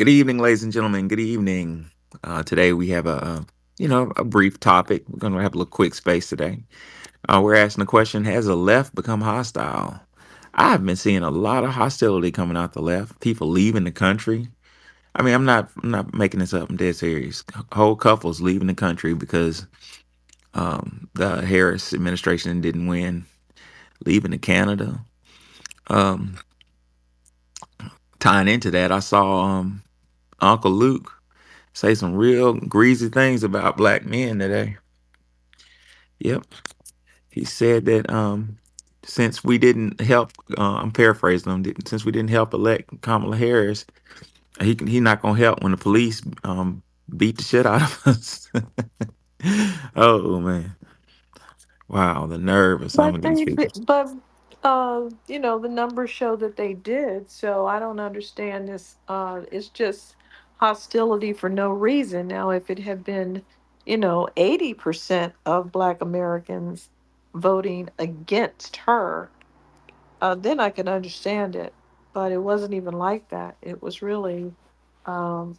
Good evening, ladies and gentlemen. Good evening. Today we have a brief topic. We're going to have a little quick space today. We're asking the question: has the left become hostile? I've been seeing a lot of hostility coming out the left. People leaving the country. I mean, I'm not making this up. I'm dead serious. Whole couples leaving the country because the Harris administration didn't win. Leaving to Canada. Um, Tying into that, I saw Uncle Luke say some real greasy things about black men today. Yep. He said that since we didn't help, I'm paraphrasing him, since we didn't help elect Kamala Harris, he not gonna help when the police beat the shit out of us. Oh man, wow, the nerve of some But of these they, people. the numbers show that they did. So I don't understand this. It's just hostility for no reason. Now, if it had been, 80% of Black Americans voting against her, then I could understand it. But it wasn't even like that. It was really um,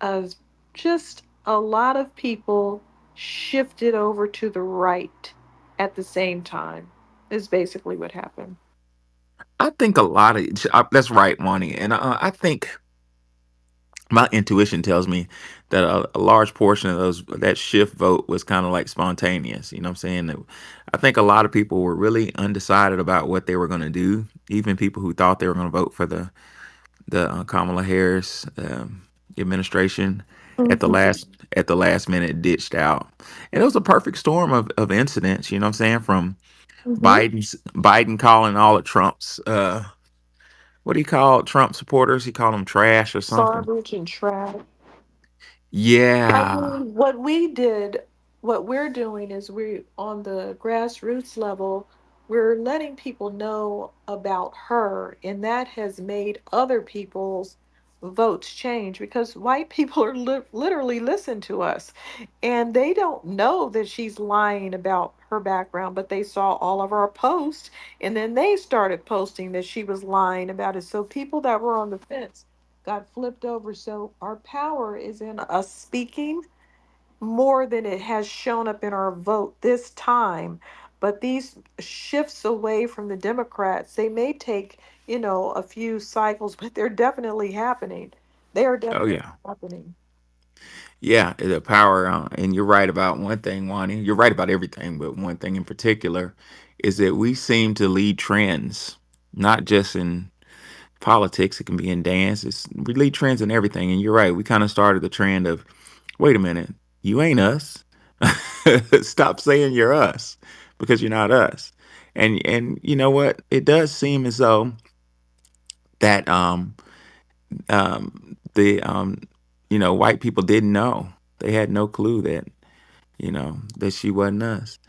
as just a lot of people shifted over to the right at the same time is basically what happened. I think a lot of that's right, Wani, and I think my intuition tells me that a large portion of those that shift vote was kind of like spontaneous. You know what I'm saying? I think a lot of people were really undecided about what they were going to do. Even people who thought they were going to vote for the Kamala Harris administration at the Mm-hmm. last minute ditched out, and it was a perfect storm of incidents. You know what I'm saying? From Mm-hmm. Biden calling all of Trump's what do you call Trump supporters? He called them trash or something. Garbage and trash. I Yeah. mean, what we did, what we're doing is we, on the grassroots level, we're letting people know about her, and that has made other people's votes change because white people are literally listen to us, and they don't know that she's lying about her background, but they saw all of our posts, and then they started posting that she was lying about it. So people that were on the fence got flipped over. So our power is in us speaking more than it has shown up in our vote this time. But these shifts away from the Democrats, they may take, a few cycles, but they're definitely happening. They are Oh definitely yeah. happening. Yeah, the power, and you're right about one thing, Wani. You're right about everything, but one thing in particular is that we seem to lead trends, not just in politics. It can be in dance. We lead trends in everything. And you're right. We kind of started the trend of, wait a minute, you ain't us. Stop saying you're us because you're not us. And you know what? It does seem as though that the white people didn't know. They had no clue that that she wasn't us.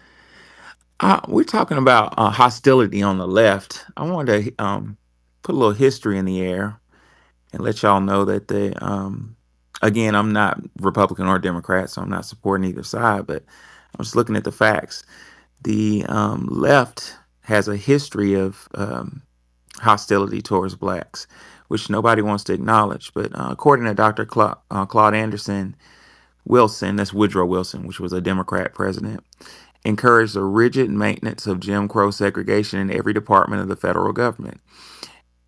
We're talking about hostility on the left. I wanted to put a little history in the air and let y'all know that again, I'm not Republican or Democrat, so I'm not supporting either side, but I'm just looking at the facts. The left has a history of hostility towards blacks, which nobody wants to acknowledge. But according to Dr. Claude Anderson Wilson, that's Woodrow Wilson, which was a Democrat president, encouraged the rigid maintenance of Jim Crow segregation in every department of the federal government.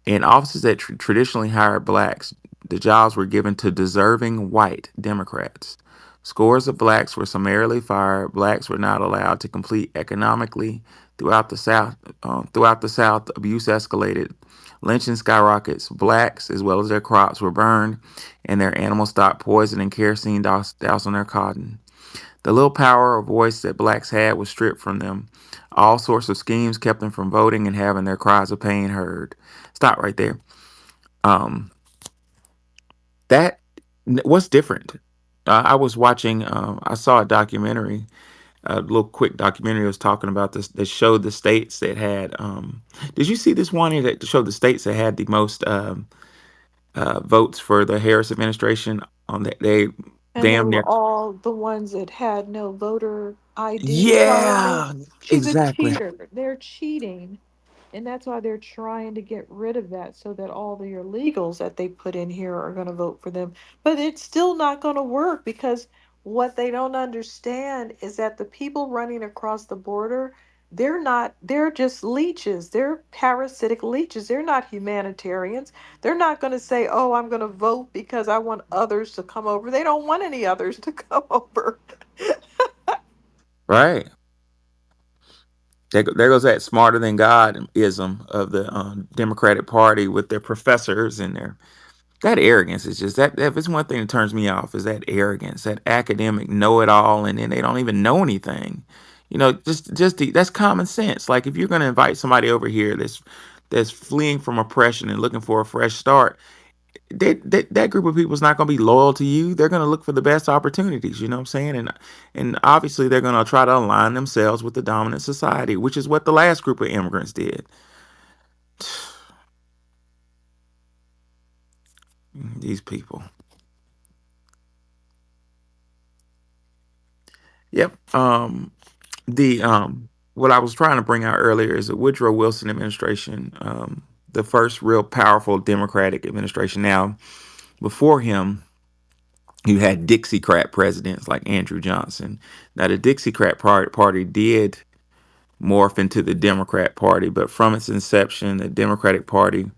In offices that traditionally hired blacks, the jobs were given to deserving white Democrats. Scores of blacks were summarily fired. Blacks were not allowed to compete economically throughout the South. Throughout the South, abuse escalated. Lynching skyrockets. Blacks, as well as their crops, were burned, and their animal stock poisoned and kerosene doused on their cotton. The little power or voice that blacks had was stripped from them. All sorts of schemes kept them from voting and having their cries of pain heard. Stop right there. Um, that what's different? I was watching. I saw a documentary, a little quick documentary. Was talking about this. That showed the states that had. Did you see this one that showed the states that had the most votes for the Harris administration? On that, they And they damn were near. all the ones that had no voter ID. Probably. Yeah, She's a exactly. cheater. They're cheating. And that's why they're trying to get rid of that so that all the illegals that they put in here are going to vote for them. But it's still not going to work because what they don't understand is that the people running across the border, they're not, they're just leeches. They're parasitic leeches. They're not humanitarians. They're not going to say, oh, I'm going to vote because I want others to come over. They don't want any others to come over. Right. There goes that smarter than God ism of the Democratic Party with their professors and their that arrogance is just that. If it's one thing that turns me off, is that arrogance, that academic know it all, and then they don't even know anything. That's common sense. Like if you're going to invite somebody over here that's fleeing from oppression and looking for a fresh start, that group of people is not going to be loyal to you. They're going to look for the best opportunities. You know what I'm saying? And obviously they're going to try to align themselves with the dominant society, which is what the last group of immigrants did. These people. Yep. The What I was trying to bring out earlier is the Woodrow Wilson administration, the first real powerful Democratic administration. Now, before him, you had Dixiecrat presidents like Andrew Johnson. Now, the Party did morph into the Democrat Party, but from its inception, the Democratic Party,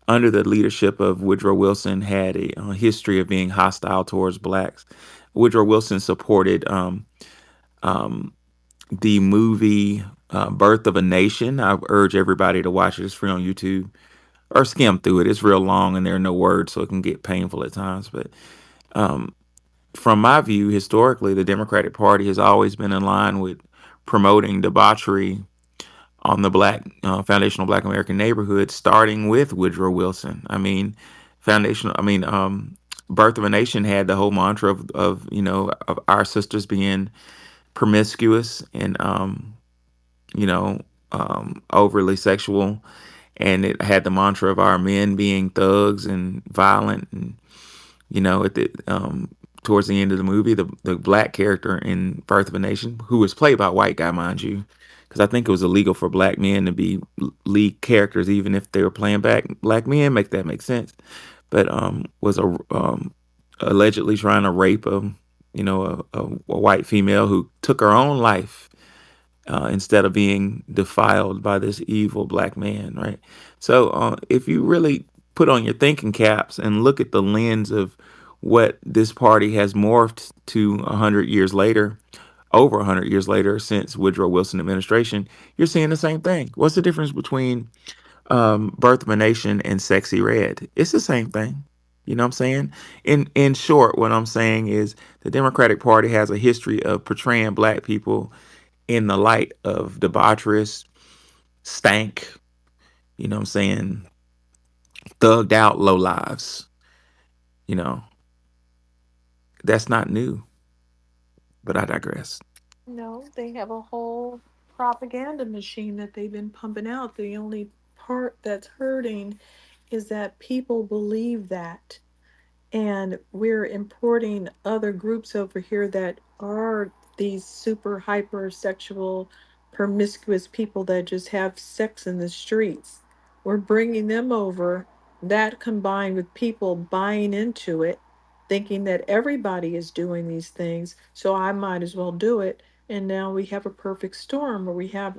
under the leadership of Woodrow Wilson, had a history of being hostile towards blacks. Woodrow Wilson supported um, the movie Birth of a Nation. I urge everybody to watch it. It's free on YouTube or skim through it. It's real long and there are no words, so it can get painful at times. But um, from my view, historically, the Democratic Party has always been in line with promoting debauchery on the foundational Black American neighborhood, starting with Woodrow Wilson. I mean, foundational. I mean, Birth of a Nation had the whole mantra of of our sisters being promiscuous and you know, overly sexual, and it had the mantra of our men being thugs and violent. And at the towards the end of the movie, the black character in Birth of a Nation, who was played by a white guy, mind you, because I think it was illegal for black men to be lead characters, even if they were playing back black men. Make that make sense? But was allegedly trying to rape a white female who took her own life instead of being defiled by this evil black man, right? So if you really put on your thinking caps and look at the lens of what this party has morphed to 100 years later, over 100 years later, since Woodrow Wilson administration, you're seeing the same thing. What's the difference between Birth of a Nation and Sexy Red? It's the same thing. You know what I'm saying? In short, what I'm saying is the Democratic Party has a history of portraying black people in the light of debaucherous, stank, you know what I'm saying, thugged out low lives. You know, that's not new, but I digress. No, they have a whole propaganda machine that they've been pumping out. The only part that's hurting is that people believe that. And we're importing other groups over here that are these super hypersexual, promiscuous people that just have sex in the streets. We're bringing them over, that combined with people buying into it, thinking that everybody is doing these things, so I might as well do it. And now we have a perfect storm where we have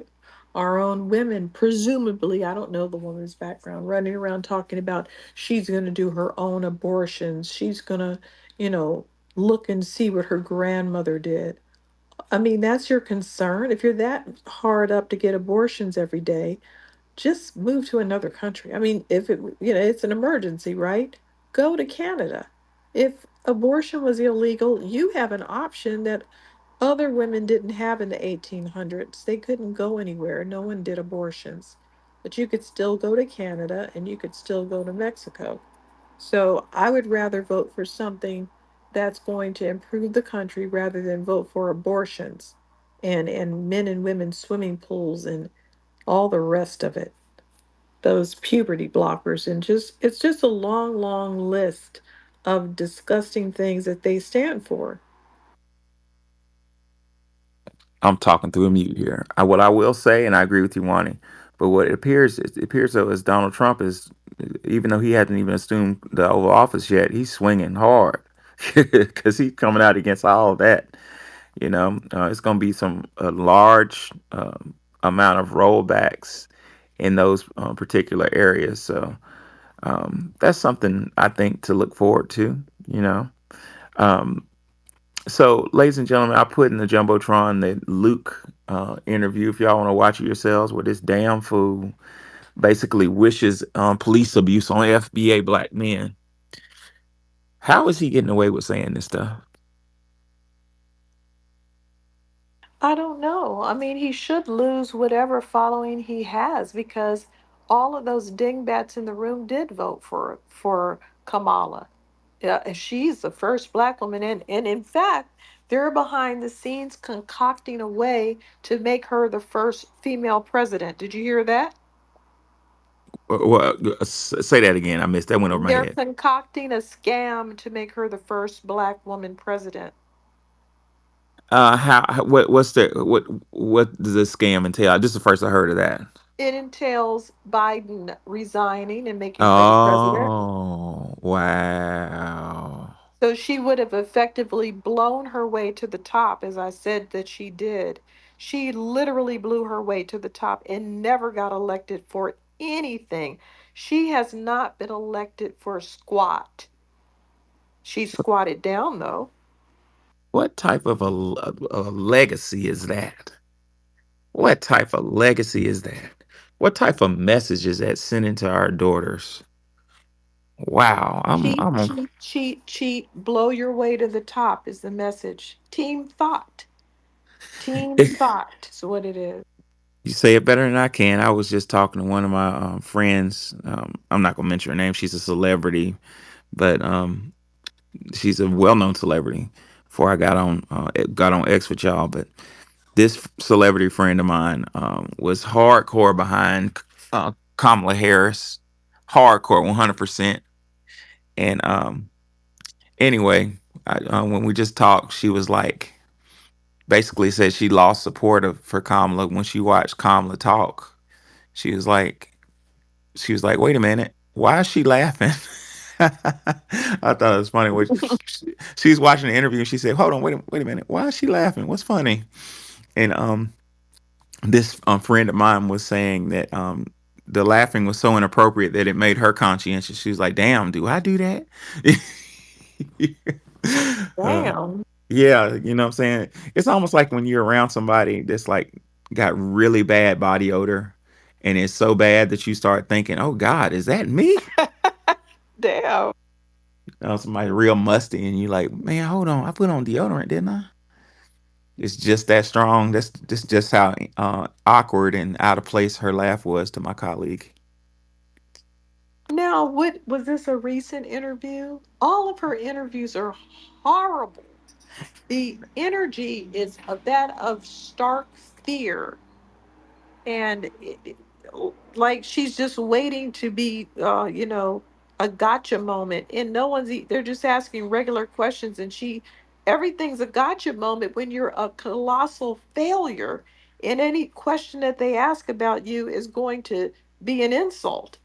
our own women, presumably, I don't know the woman's background, running around talking about she's going to do her own abortions. She's going to, you know, look and see what her grandmother did. I mean, that's your concern. If you're that hard up to get abortions every day, just move to another country. I mean, if it, it's an emergency, right? Go to Canada. If abortion was illegal, you have an option that other women didn't have in the 1800s. They couldn't go anywhere. No one did abortions. But you could still go to Canada and you could still go to Mexico. So I would rather vote for something that's going to improve the country rather than vote for abortions and men and women swimming pools and all the rest of it. Those puberty blockers and just it's just a long, long list of disgusting things that they stand for. I'm talking through a mute here. What I will say, and I agree with you, Wani. But what it appears though is Donald Trump is, even though he hasn't even assumed the Oval Office yet, he's swinging hard because he's coming out against all of that. It's going to be some a large amount of rollbacks in those particular areas. So that's something I think to look forward to. You know. Um, so, ladies and gentlemen, I put in the jumbotron the Luke interview. If y'all want to watch it yourselves, where this damn fool basically wishes police abuse on FBA black men. How is he getting away with saying this stuff? I don't know. I mean, he should lose whatever following he has because all of those dingbats in the room did vote for Kamala. Yeah, and she's the first black woman, and in fact, they're behind the scenes concocting a way to make her the first female president. Did you hear that? Well, say that again. I missed that. Went over my They're head. concocting a scam to make her the first black woman president. What's what does this scam entail? This is the first I heard of that. It entails Biden resigning and making her the president. Oh, wow. So she would have effectively blown her way to the top, as I said that she did. She literally blew her way to the top and never got elected for anything. She has not been elected for squat. She squatted down, though. What type of a legacy is that? What type of legacy is that? What type of message is that sending to our daughters? Wow, Cheat, cheat, cheat, cheat. Blow your way to the top is the message. Team thought. Team thought is what it is. You say it better than I can. I was just talking to one of my friends. I'm not gonna mention her name. She's a celebrity, but she's a well-known celebrity. Before I got on X with y'all, but this celebrity friend of mine was hardcore behind Kamala Harris, hardcore, 100%. And anyway, when we just talked, she was like, basically said she lost support for Kamala when she watched Kamala talk. She was like, wait a minute, why is she laughing? I thought it was funny. She was watching the interview and she said, hold on, wait a minute, why is she laughing? What's funny? And this friend of mine was saying that the laughing was so inappropriate that it made her conscientious. She was like, damn, do I do that? uh, Damn. yeah, you know what I'm saying? It's almost like when you're around somebody that's like got really bad body odor and it's so bad that you start thinking, oh God, is that me? Damn. Somebody real musty and you like, man, hold on, I put on deodorant, didn't I? It's just that strong. That's just how awkward and out of place her laugh was to my colleague. Now, what was this a recent interview? All of her interviews are horrible. The energy is of that of stark fear, and like she's just waiting to be, a gotcha moment. And no one's, they're just asking regular questions, and everything's a gotcha moment when you're a colossal failure. And any question that they ask about you is going to be an insult.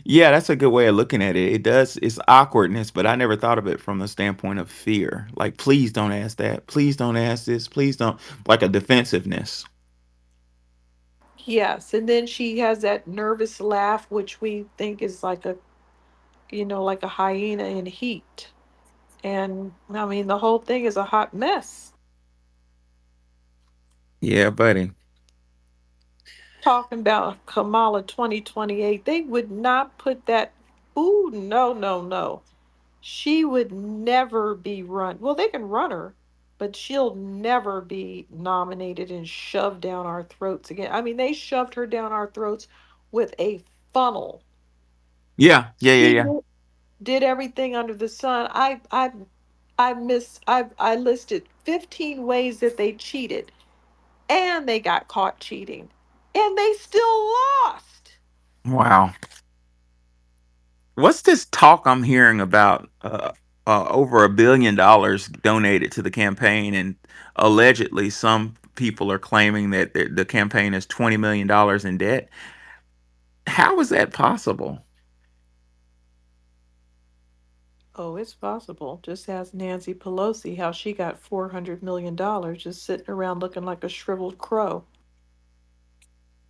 Yeah, that's a good way of looking at it. It does. It's awkwardness, but I never thought of it from the standpoint of fear. Like, please don't ask that. Please don't ask this. Please don't. Like a defensiveness. Yes, and then she has that nervous laugh, which we think is like a hyena in heat. And I mean, the whole thing is a hot mess. Yeah, buddy. Talking about Kamala 2028, they would not put that. Ooh, no, no, no. She would never be run. Well, they can run her, but she'll never be nominated and shoved down our throats again. I mean, they shoved her down our throats with a funnel. Yeah, yeah, yeah, She yeah. did everything under the sun. I listed 15 ways that they cheated and they got caught cheating and they still lost. Wow. What's this talk I'm hearing about over $1 billion donated to the campaign and allegedly some people are claiming that the campaign is $20 million in debt. How is that possible? Oh, it's possible. Just ask Nancy Pelosi how she got $400 million just sitting around looking like a shriveled crow.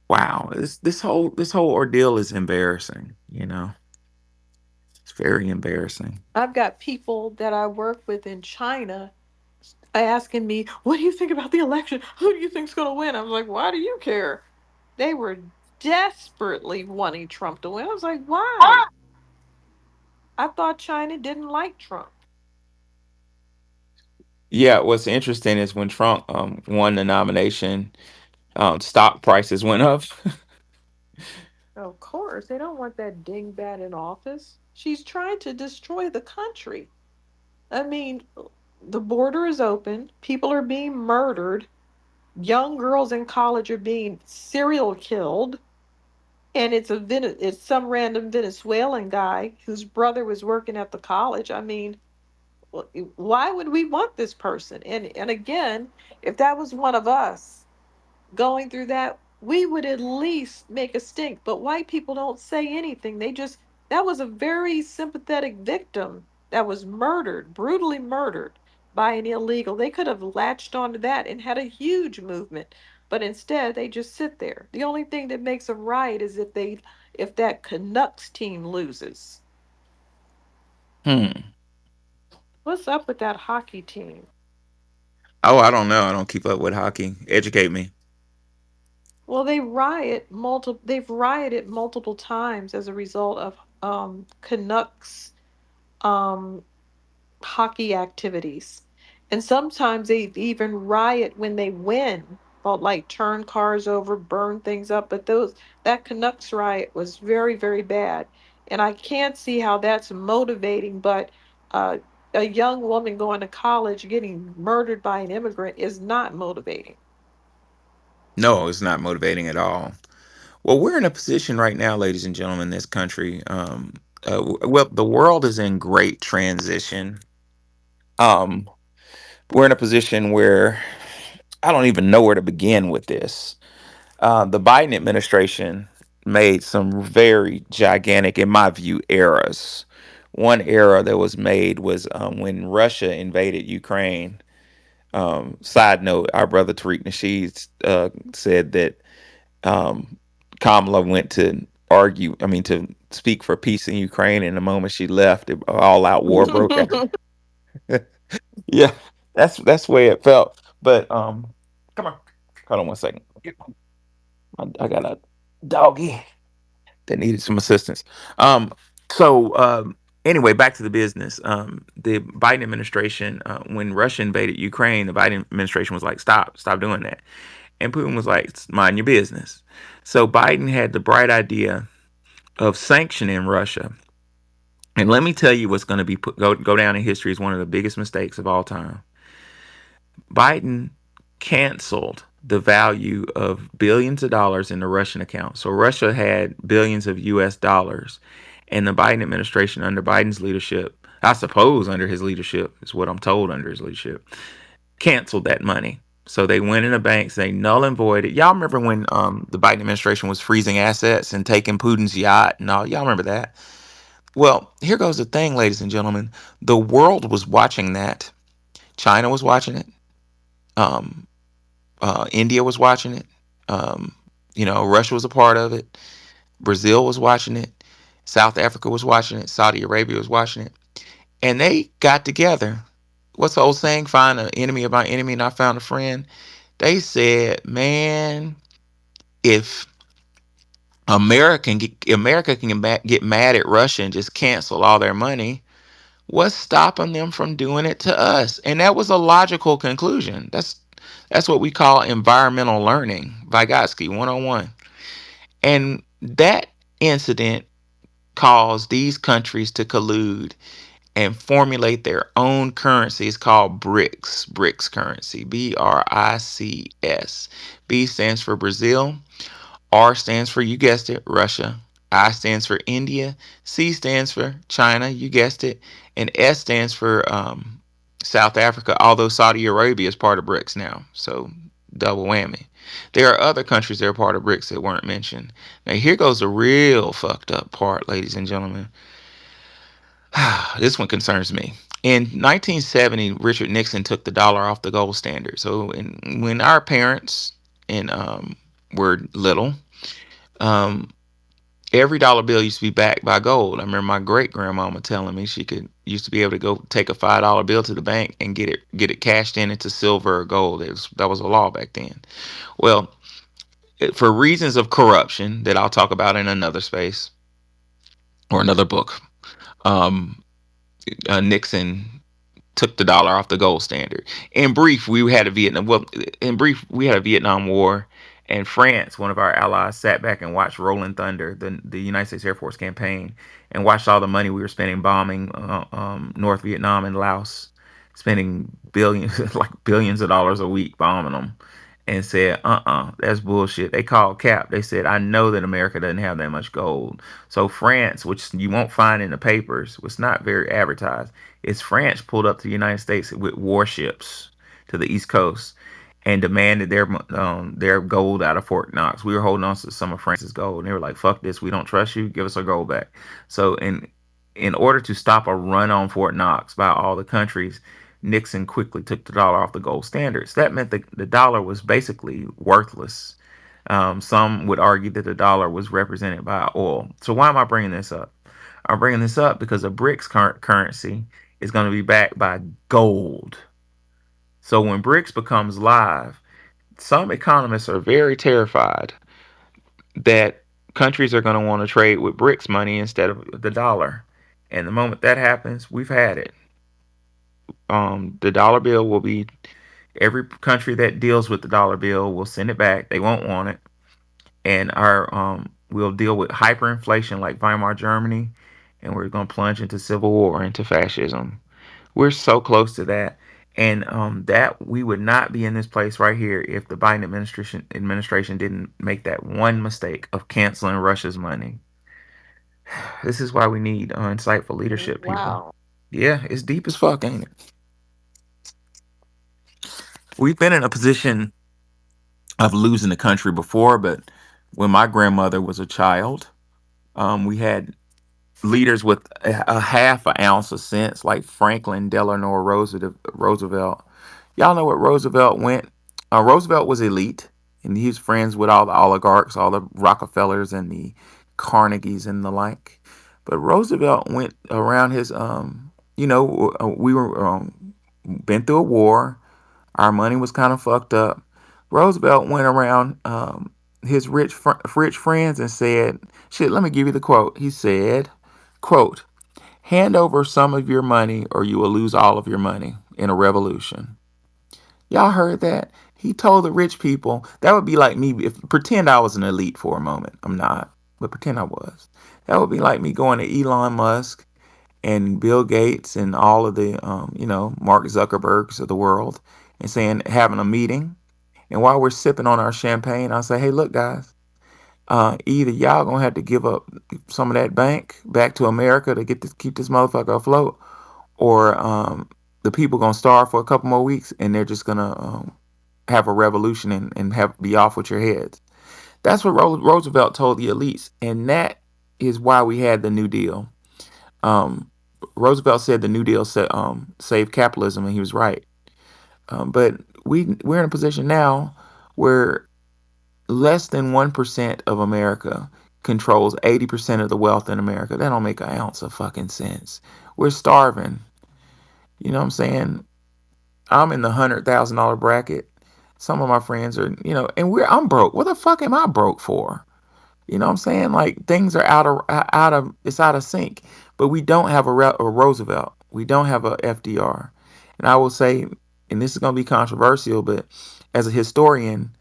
Wow, this whole ordeal is embarrassing. It's very embarrassing. I've got people that I work with in China asking me, "What do you think about the election? Who do you think's going to win?" I was like, "Why do you care?" They were desperately wanting Trump to win. I was like, "Why?" I thought China didn't like Trump. Yeah, what's interesting is when Trump won the nomination, stock prices went up. Of course, they don't want that dingbat in office. She's trying to destroy the country. I mean, the border is open, people are being murdered, young girls in college are being serial killed, and it's some random Venezuelan guy whose brother was working at the college. I mean, why would we want this person? And again, if that was one of us going through that, we would at least make a stink. But white people don't say anything. That was a very sympathetic victim that was murdered, brutally murdered by an illegal. They could have latched onto that and had a huge movement. But instead, they just sit there. The only thing that makes them riot is if that Canucks team loses. Hmm. What's up with that hockey team? Oh, I don't know. I don't keep up with hockey. Educate me. Well, they've rioted multiple times as a result of Canucks um hockey activities. And sometimes they even riot when they win. Well, like turn cars over, burn things up, but those that Canucks riot was very, very bad. And I can't see how that's motivating, but uh a young woman going to college getting murdered by an immigrant is not motivating. No, it's not motivating at all. Well, we're in a position right now, ladies and gentlemen, in this country. Well, the world is in great transition. Um, we're in a position where I don't even know where to begin with this. The Biden administration made some very gigantic, in my view, errors. One error that was made was when Russia invaded Ukraine. Side note: our brother Tariq Nasheed said that um, Kamala went to to speak for peace in Ukraine, and the moment she left, all-out war broke out. Yeah, that's the way it felt. But come on, hold on one second. I got a doggy that needed some assistance. Um, so anyway, back to the business. The Biden administration, when Russia invaded Ukraine, the Biden administration was like, stop doing that. And Putin was like, mind your business. So Biden had the bright idea of sanctioning Russia. And let me tell you what's going to go down in history as one of the biggest mistakes of all time. Biden canceled the value of billions of dollars in the Russian account. So Russia had billions of US dollars. And the Biden administration, under Biden's leadership, I suppose under his leadership, is what I'm told, under his leadership, canceled that money. So they went in the banks, they null and voided. Y'all remember when the Biden administration was freezing assets and taking Putin's yacht and all? Y'all remember that? Well, here goes the thing, ladies and gentlemen. The world was watching that. China was watching it. Um, India was watching it. Um, Russia was a part of it. Brazil was watching it. South Africa was watching it. Saudi Arabia was watching it. And they got together. What's the old saying? Find an enemy of my enemy, and I found a friend. They said, man, if America can get mad at Russia and just cancel all their money, what's stopping them from doing it to us? And that was a logical conclusion. That's what we call environmental learning, Vygotsky 101. And that incident caused these countries to collude and formulate their own currency. It's called BRICS currency, BRICS. B stands for Brazil, R stands for, you guessed it, Russia. I stands for India. C stands for China, you guessed it. And S stands for South Africa, although Saudi Arabia is part of BRICS now. So double whammy. There are other countries that are part of BRICS that weren't mentioned. Now here goes the real fucked up part, ladies and gentlemen. This one concerns me. In 1970, Richard Nixon took the dollar off the gold standard. So when our parents and were little, um, every dollar bill used to be backed by gold. I remember my great grandmama telling me she could used to be able to go take a $5 bill to the bank and get it cashed in into silver or gold. That was a law back then. Well, for reasons of corruption that I'll talk about in another space or another book, um, Nixon took the dollar off the gold standard. In brief, we had a Vietnam. Well, in brief, we had a Vietnam War, and France, one of our allies, sat back and watched Rolling Thunder, the United States Air Force campaign, and watched all the money we were spending bombing North Vietnam and Laos, spending billions, like billions of dollars a week bombing them, and said, that's bullshit. They called cap. They said, I know that America doesn't have that much gold. So France, which you won't find in the papers, was not very advertised, is France pulled up to the United States with warships to the East Coast and demanded their gold out of Fort Knox. We were holding on to some of France's gold, and they were like, "Fuck this, we don't trust you. Give us our gold back." So in order to stop a run on Fort Knox by all the countries, Nixon quickly took the dollar off the gold standards. That meant the dollar was basically worthless. Some would argue that the dollar was represented by oil. So why am I bringing this up? I'm bringing this up because the BRICS currency is going to be backed by gold. So when BRICS becomes live, some economists are very terrified that countries are going to want to trade with BRICS money instead of the dollar. And the moment that happens, we've had it. The dollar bill will be every country that deals with the dollar bill will send it back. They won't want it, and our we'll deal with hyperinflation like Weimar Germany, and we're going to plunge into civil war, into fascism. We're so close to that, and that we would not be in this place right here if the Biden administration didn't make that one mistake of canceling Russia's money. This is why we need insightful leadership, people. Wow. Yeah, it's deep as fuck, ain't it? We've been in a position of losing the country before, but when my grandmother was a child, we had leaders with a half an ounce of sense, like Franklin Delano Roosevelt. Y'all know what Roosevelt went. Roosevelt was elite, and he was friends with all the oligarchs, all the Rockefellers and the Carnegies and the like. But Roosevelt went around his, we were been through a war. Our money was kind of fucked up. Roosevelt went around his rich friends and said, "Shit, let me give you the quote." He said, "Quote: Hand over some of your money, or you will lose all of your money in a revolution." Y'all heard that? He told the rich people. That would be like me if pretend I was an elite for a moment. I'm not, but pretend I was. That would be like me going to Elon Musk and Bill Gates and all of the, Mark Zuckerbergs of the world and saying, having a meeting. And while we're sipping on our champagne, I'll say, "Hey, look, guys, either y'all gonna have to give up some of that bank back to America to keep this motherfucker afloat, or the people gonna starve for a couple more weeks and they're just gonna have a revolution and have be off with your heads." That's what Roosevelt told the elites, and that is why we had the New Deal. Um, Roosevelt said the New Deal saved capitalism, and he was right. But we're in a position now where less than 1% of America controls 80% of the wealth in America. That don't make an ounce of fucking sense. We're starving. You know what I'm saying? I'm in the $100,000 bracket. Some of my friends are, and I'm broke. What the fuck am I broke for? You know what I'm saying? Like things are out of sync. But we don't have a Roosevelt. We don't have a FDR. And I will say, and this is going to be controversial, but as a historian,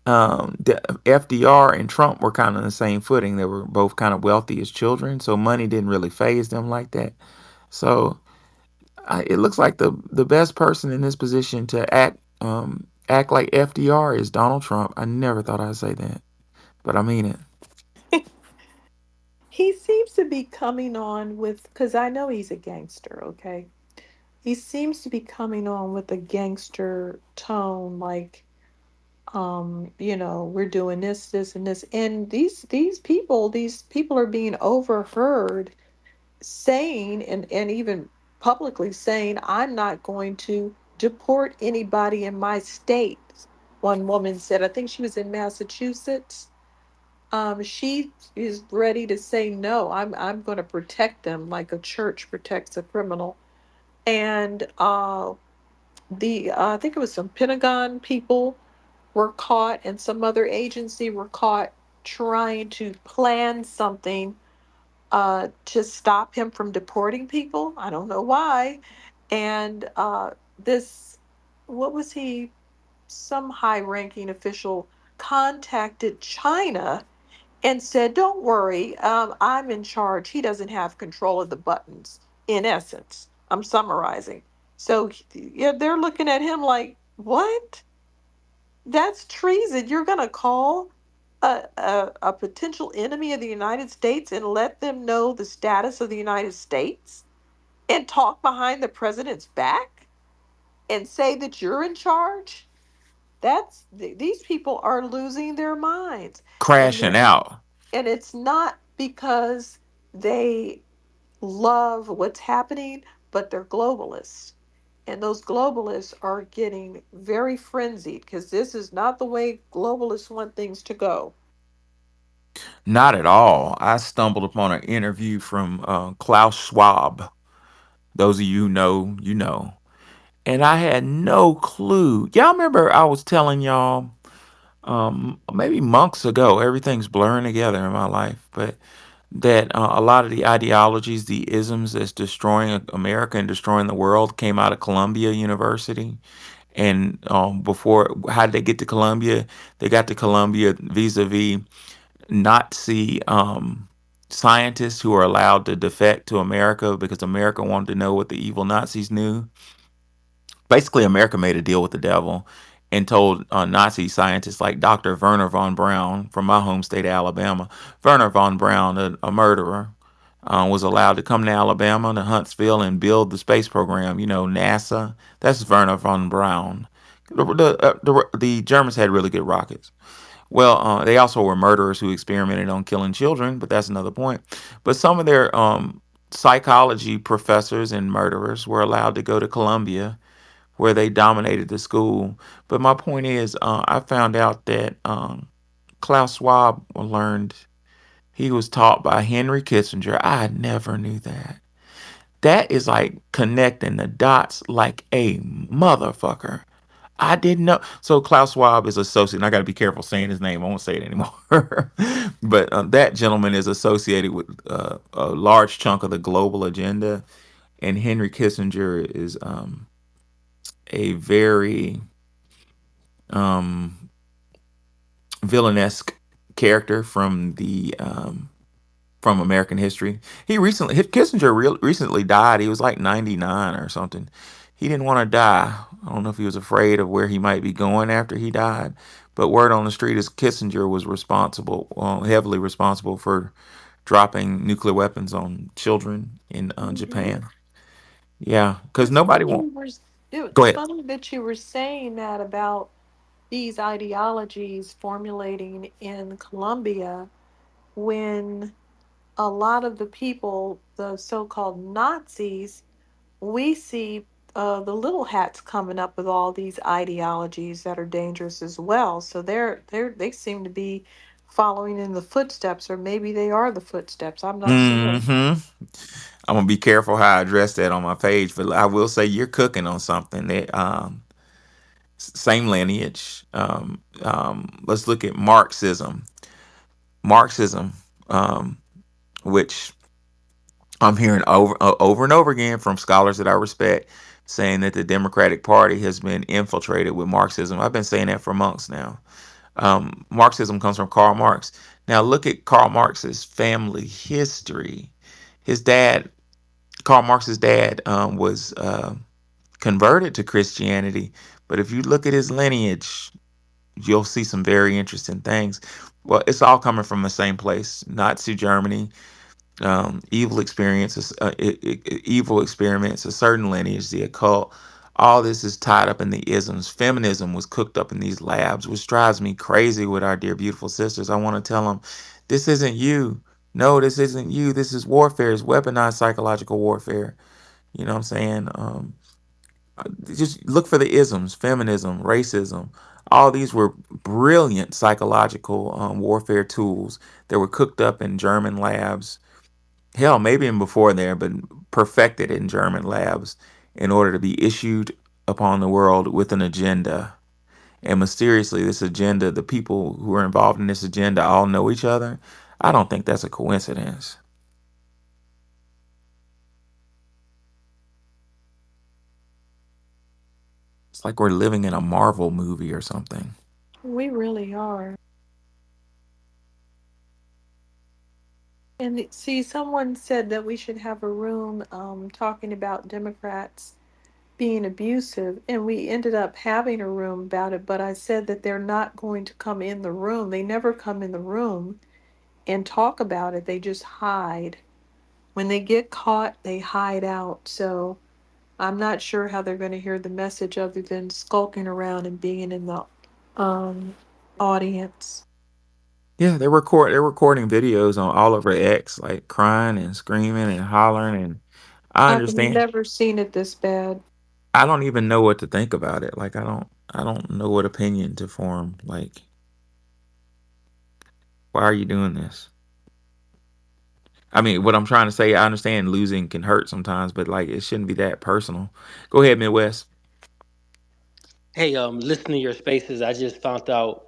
the FDR and Trump were kind of on the same footing. They were both kind of wealthy as children, so money didn't really phase them like that. So it looks like the best person in this position to act like FDR is Donald Trump. I never thought I'd say that, but I mean it. He seems to be coming on with, because I know he's a gangster, okay? He seems to be coming on with a gangster tone, like we're doing this, and this, and these people are being overheard saying, and even publicly saying, I'm not going to deport anybody in my state. One woman said, I think she was in Massachusetts. She is ready to say no. I'm going to protect them like a church protects a criminal. And the I think it was some Pentagon people were caught, and some other agency were caught trying to plan something to stop him from deporting people. I don't know why. And this, what was he? Some high ranking official contacted China and said, don't worry, I'm in charge. He doesn't have control of the buttons, in essence. I'm summarizing. So, yeah, they're looking at him like, what? That's treason. You're going to call a potential enemy of the United States and let them know the status of the United States and talk behind the president's back and say that you're in charge? These people are losing their minds. And Crashing they're, out. and it's not because they love what's happening, but they're globalists. And those globalists are getting very frenzied because this is not the way globalists want things to go. Not at all. I stumbled upon an interview from Klaus Schwab. Those of you who know, you know. And I had no clue. Y'all remember I was telling y'all maybe months ago, everything's blurring together in my life, but that a lot of the ideologies, the isms that's destroying America and destroying the world came out of Columbia University. And before, how did they get to Columbia? They got to Columbia vis-a-vis Nazi scientists who were allowed to defect to America because America wanted to know what the evil Nazis knew. Basically, America made a deal with the devil and told Nazi scientists like Dr. Werner von Braun from my home state of Alabama. Werner von Braun, a murderer, was allowed to come to Alabama, to Huntsville, and build the space program. You know, NASA. That's Werner von Braun. The Germans had really good rockets. Well, they also were murderers who experimented on killing children, but that's another point. But some of their psychology professors and murderers were allowed to go to Columbia, where they dominated the school. But my point is, I found out that Klaus Schwab learned he was taught by Henry Kissinger. I never knew that. That is like connecting the dots like a motherfucker. I didn't know. So Klaus Schwab is associated. And I got to be careful saying his name. I won't say it anymore. But that gentleman is associated with a large chunk of the global agenda, and Henry Kissinger is a very um, villainesque character from American history. Kissinger recently died. He was like 99 or something. He didn't want to die. I don't know if he was afraid of where he might be going after he died. But word on the street is Kissinger was responsible, heavily responsible for dropping nuclear weapons on children in Hmm. Japan. Yeah, because It's nobody funny won't. you were, Go it's ahead. funny that you were saying that about these ideologies formulating in Colombia when a lot of the people, the so-called Nazis, we see the little hats coming up with all these ideologies that are dangerous as well. So they seem to be following in the footsteps, or maybe they are the footsteps. I'm not sure. Hmm. I'm gonna be careful how I address that on my page, but I will say you're cooking on something. That same lineage. Let's look at Marxism. Marxism, um, which I'm hearing over and over again from scholars that I respect, saying that the Democratic Party has been infiltrated with Marxism. I've been saying that for months now. Marxism comes from Karl Marx. Now look at Karl Marx's family history. His dad, Karl Marx's dad, was converted to Christianity, but if you look at his lineage, you'll see some very interesting things. Well, it's all coming from the same place, Nazi Germany. Evil experiences, evil experiments, a certain lineage, the occult, All this is tied up in the isms. Feminism was cooked up in these labs, which drives me crazy with our dear beautiful sisters. I want to tell them, this isn't you. No, this isn't you. This is warfare. It's weaponized psychological warfare. You know what I'm saying? Just look for the isms, feminism, racism. All these were brilliant psychological warfare tools that were cooked up in German labs. Hell, maybe even before there, but perfected in German labs in order to be issued upon the world with an agenda. And mysteriously, this agenda, the people who are involved in this agenda all know each other. I don't think that's a coincidence. It's like we're living in a Marvel movie or something. We really are. And see, someone said that we should have a room talking about Democrats being abusive, and we ended up having a room about it. But I said that they're not going to come in the room. They never come in the room and talk about it. They just hide. When they get caught, they hide out. So I'm not sure how they're going to hear the message other than skulking around and being in the um, audience. Yeah, they're recording videos on all over X, like crying and screaming and hollering, and I I've understand. never seen it this bad. I don't even know what to think about it. Like I don't know what opinion to form. Like, why are you doing this? I mean, what I'm trying to say, I understand losing can hurt sometimes, but like it shouldn't be that personal. Go ahead, Midwest. Hey, listening to your spaces, I just found out.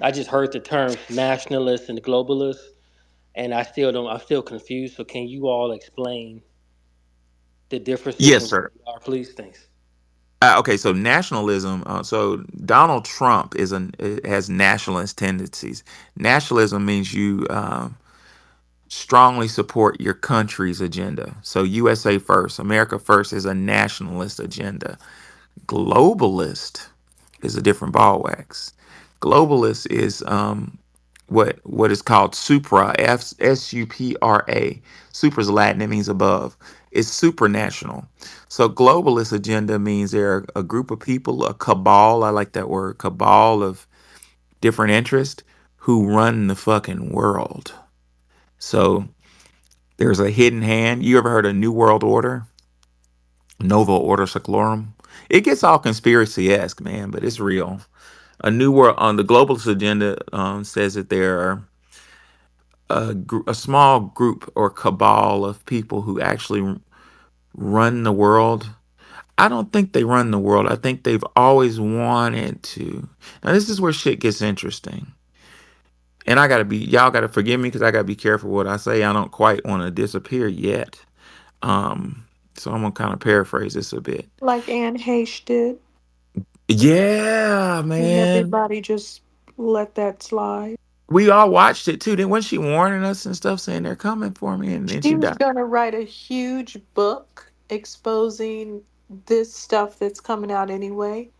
I just heard the terms nationalist and globalist, and I still don't. I'm still confused. So, can you all explain the differences Yes, and what sir. they are, please? Thanks. Okay, so nationalism. So Donald Trump has nationalist tendencies. Nationalism means you strongly support your country's agenda. So USA first, America first is a nationalist agenda. Globalist is a different ball wax. Globalist is what is called supra, Supra. Supra is Latin, it means above. It's supranational. So globalist agenda means they're a group of people, a cabal, I like that word, cabal of different interests who run the fucking world. So there's a hidden hand. You ever heard of New World Order? Nova Order Seclorum? It gets all conspiracy esque, man, but it's real. A new world on the globalist agenda says that there are a small group or cabal of people who actually run the world. I don't think they run the world. I think they've always wanted to. Now, this is where shit gets interesting. And y'all gotta forgive me because I gotta be careful what I say. I don't quite want to disappear yet. Um, so I'm gonna kind of paraphrase this a bit. Like Anne Heche did, Yeah, and man. everybody just let that slide. We all watched it too. Then wasn't she warning us and stuff, saying they're coming for me, and then She she was died. going to write a huge book exposing this stuff that's coming out anyway,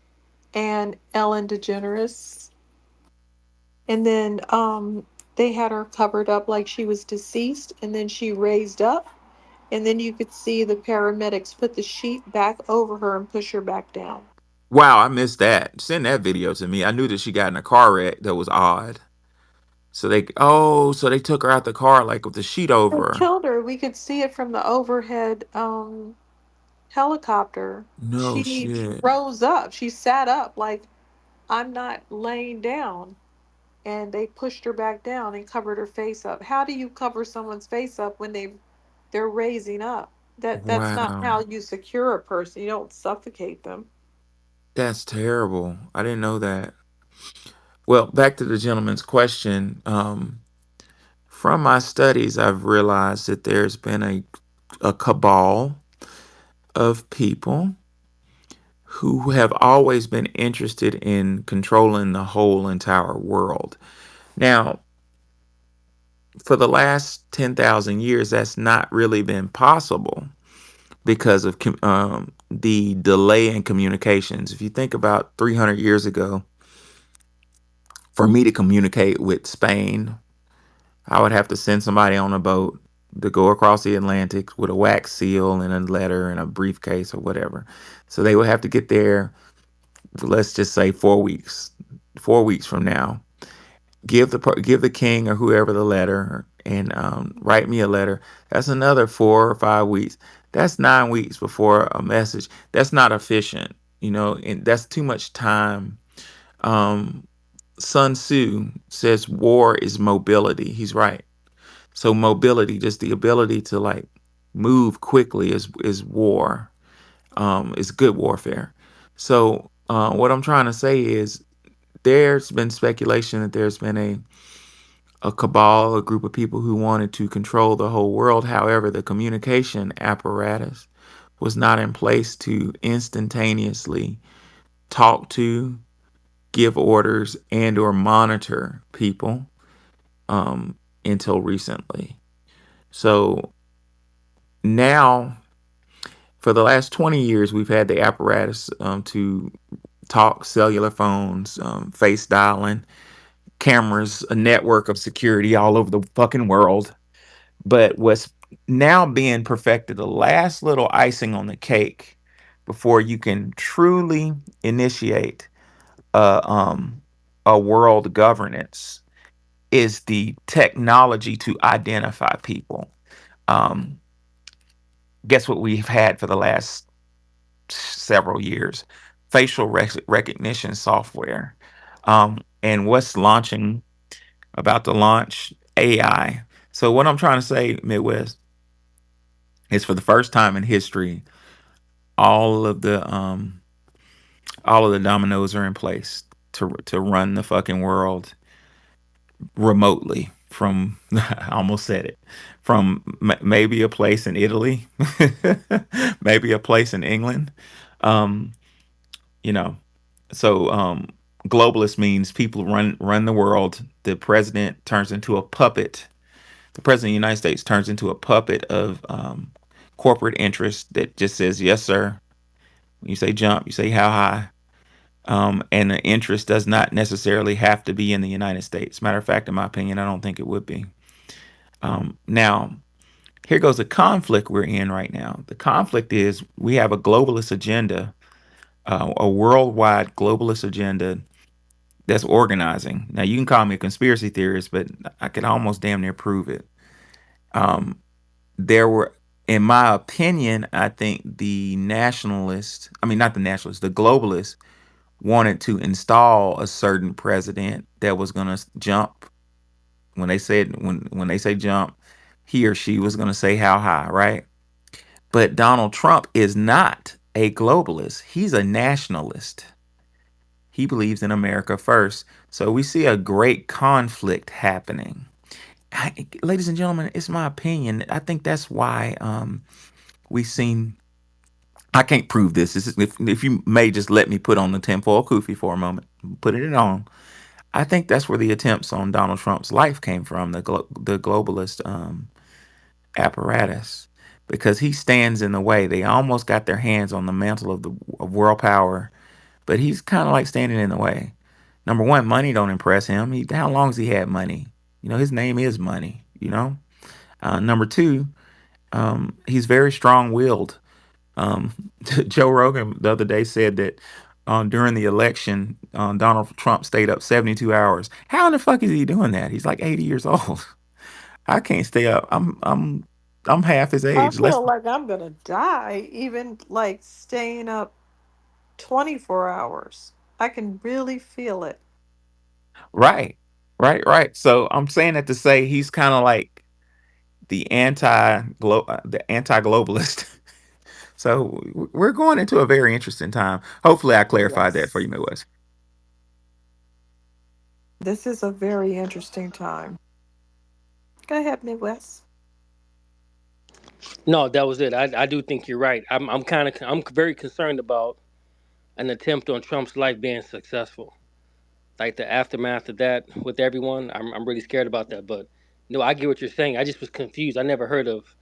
and Ellen DeGeneres. And then they had her covered up like she was deceased, and then she raised up, and then you could see the paramedics put the sheet back over her and push her back down. Wow, I missed that. Send that video to me. I knew that she got in a car wreck that was odd. So they took her out the car like with the sheet They over her. killed her. We could see it from the overhead helicopter. No She shit. rose up. She sat up like, I'm not laying down. And they pushed her back down and covered her face up. How do you cover someone's face up when they're raising up? That's not Wow. how you secure a person. You don't suffocate them. That's terrible. I didn't know that. Well, back to the gentleman's question. From my studies, I've realized that there's been a cabal of people who have always been interested in controlling the whole entire world. Now, for the last 10,000 years, that's not really been possible because of the delay in communications. If you think about 300 years ago, for me to communicate with Spain, I would have to send somebody on a boat. to go across the Atlantic with a wax seal and a letter and a briefcase or whatever. So they would have to get there, let's just say 4 weeks, 4 weeks from now. Give the king or whoever the letter and write me a letter. That's another 4 or 5 weeks. That's 9 weeks before a message. That's not efficient, and that's too much time. Um, Sun Tzu says war is mobility. He's right. So mobility, just the ability to like move quickly is war. Is good warfare. So what I'm trying to say is there's been speculation that there's been a cabal, a group of people who wanted to control the whole world. However, the communication apparatus was not in place to instantaneously talk to, give orders, and or monitor people until recently. So now, for the last 20 years, we've had the apparatus to talk, cellular phones, face dialing, cameras, a network of security all over the fucking world. But what's now being perfected, the last little icing on the cake before you can truly initiate a world governance is the technology to identify people. Um, guess what we've had for the last several years? Facial recognition software. And what's launching, about to launch AI. So, what I'm trying to say, Midwest, is for the first time in history, all of the um, all of the dominoes are in place to run the fucking world remotely from I almost said it, from maybe a place in Italy, maybe a place in England. um you know so globalist means people run the world. The president turns into a puppet. The president of the United States turns into a puppet of corporate interest that just says yes sir. When you say jump, you say how high. And the interest does not necessarily have to be in the United States. Matter of fact, in my opinion, I don't think it would be. Now, here goes the conflict we're in right now. The conflict is we have a globalist agenda, a worldwide globalist agenda that's organizing. Now, you can call me a conspiracy theorist, but I could almost damn near prove it. Um, there were, in my opinion, I think the nationalists, I mean, not the nationalists, the globalists wanted to install a certain president that was going to jump. When they say jump, he or she was going to say how high, right? But Donald Trump is not a globalist. He's a nationalist. He believes in America first. So we see a great conflict happening. Ladies and gentlemen, it's my opinion. I think that's why we've seen. I can't prove this. If you may just let me put on the tinfoil kufi for a moment, put it on. I think that's where the attempts on Donald Trump's life came from, the globalist apparatus, because he stands in the way. They almost got their hands on the mantle of world power, but he's kind of like standing in the way. Number one, money don't impress him. How long has he had money? His name is money. Number two, he's very strong-willed. Um, Joe Rogan the other day said that during the election, Donald Trump stayed up 72 hours. How in the fuck is he doing that? He's like 80 years old. I can't stay up. I'm half his I age. Less. feel like I'm gonna die, even like staying up 24 hours. I can really feel it. Right, right. So I'm saying that to say he's kind of like the anti-globalist. So we're going into a very interesting time. Hopefully, I clarified that for you, Yes. Midwest. This is a very interesting time. Go ahead, Midwest. No, that was it. I do think you're right. I'm very concerned about an attempt on Trump's life being successful. Like the aftermath of that with everyone, I'm really scared about that. But no, I get what you're saying. I just was confused. I never heard of.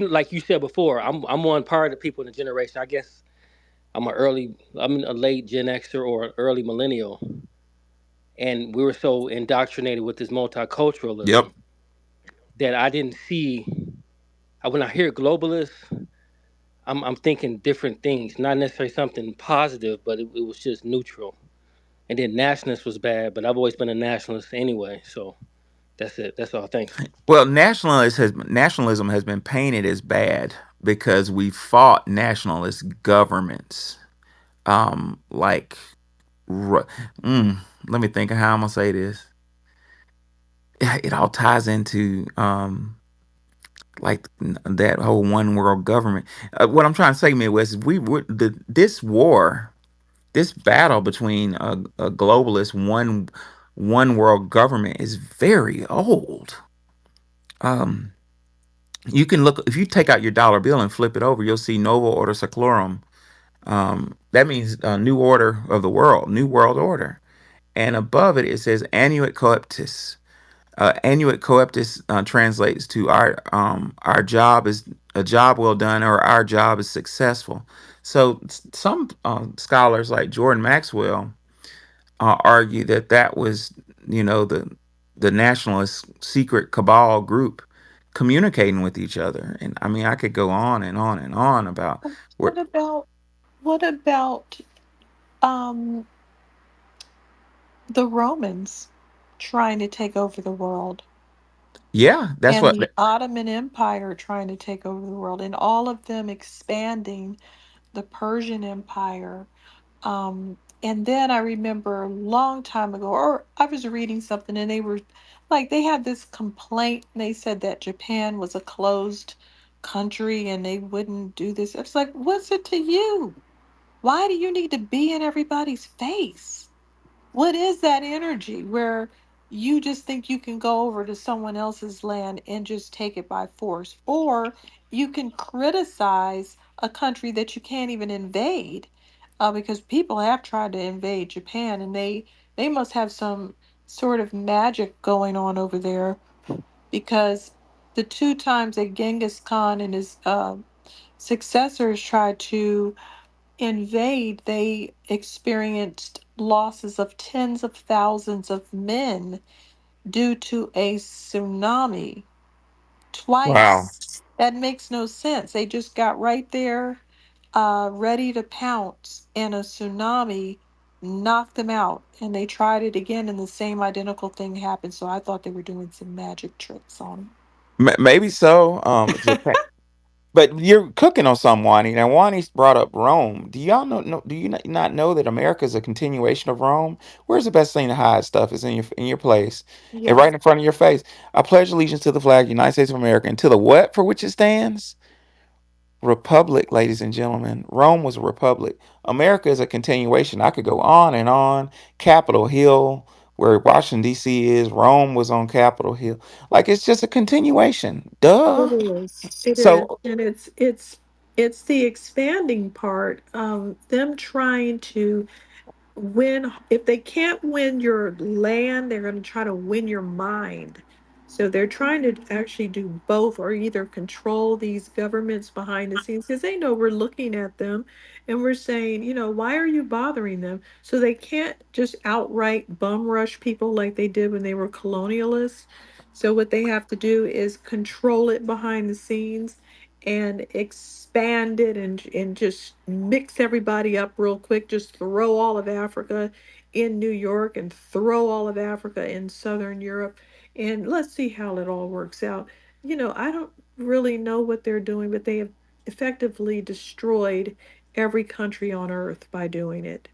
Like you said before, I'm one part of the people in the generation. I guess I'm a late Gen Xer or an early millennial, and we were so indoctrinated with this Yep. multiculturalism. that I didn't see. When I hear globalist, I'm thinking different things, not necessarily something positive, but it was just neutral. And then nationalist was bad, but I've always been a nationalist anyway. So that's it. That's all. Thanks. Well, nationalism has been painted as bad because we fought nationalist governments. Like, ru- mm, let me think of how I'm gonna say this. It all ties into like that whole one world government. What I'm trying to say, Midwest, is this war, this battle between a globalist one world government is very old. Um, you can look if you take out your dollar bill and flip it over, you'll see Novo Order Seclorum. That means New Order of the World, New World Order, and above it it says Annuit Coeptis. Annuit Coeptis translates to our job is a job well done, or our job is successful. So some scholars like Jordan Maxwell argue that that was, the nationalist secret cabal group communicating with each other. And I mean, I could go on and on and on about where. What about what about um the Romans trying to take over the world Yeah, that's and what. the Ottoman Empire trying to take over the world and all of them expanding the Persian Empire. And then I remember a long time ago, or I was reading something and they were like, they had this complaint. And they said that Japan was a closed country and they wouldn't do this. It's like, what's it to you? Why do you need to be in everybody's face? What is that energy where you just think you can go over to someone else's land and just take it by force? Or you can criticize a country that you can't even invade, because people have tried to invade Japan and they must have some sort of magic going on over there because the two times that Genghis Khan and his successors tried to invade, they experienced losses of tens of thousands of men due to a tsunami Wow. twice. That makes no sense. They just got right there, ready to pounce, and a tsunami knocked them out. And they tried it again, and the same identical thing happened. So I thought they were doing some magic tricks on Maybe so. Japan. But you're cooking on some, Wani. Now, Wani brought up Rome. Do y'all do you not know that America is a continuation of Rome? Where's the best thing to hide stuff? Is in your place, them. and Yes. right in front of your face. I pledge allegiance to the flag, United States of America, and to the what for which it stands? Republic, ladies and gentlemen. Rome was a republic. America is a continuation. I could go on and on. Capitol Hill, where Washington D.C. is. Rome was on Capitol Hill. Like it's just a continuation. It Duh. is. It is. So And it's the expanding part of them trying to win. If they can't win your land, they're going to try to win your mind. So they're trying to actually do both, or either control these governments behind the scenes because they know we're looking at them and we're saying, why are you bothering them? So they can't just outright bum rush people like they did when they were colonialists. So what they have to do is control it behind the scenes and expand it and just mix everybody up real quick. Just throw all of Africa in New York and throw all of Africa in Southern Europe. And let's see how it all works out. I don't really know what they're doing, but they have effectively destroyed every country on earth by doing it.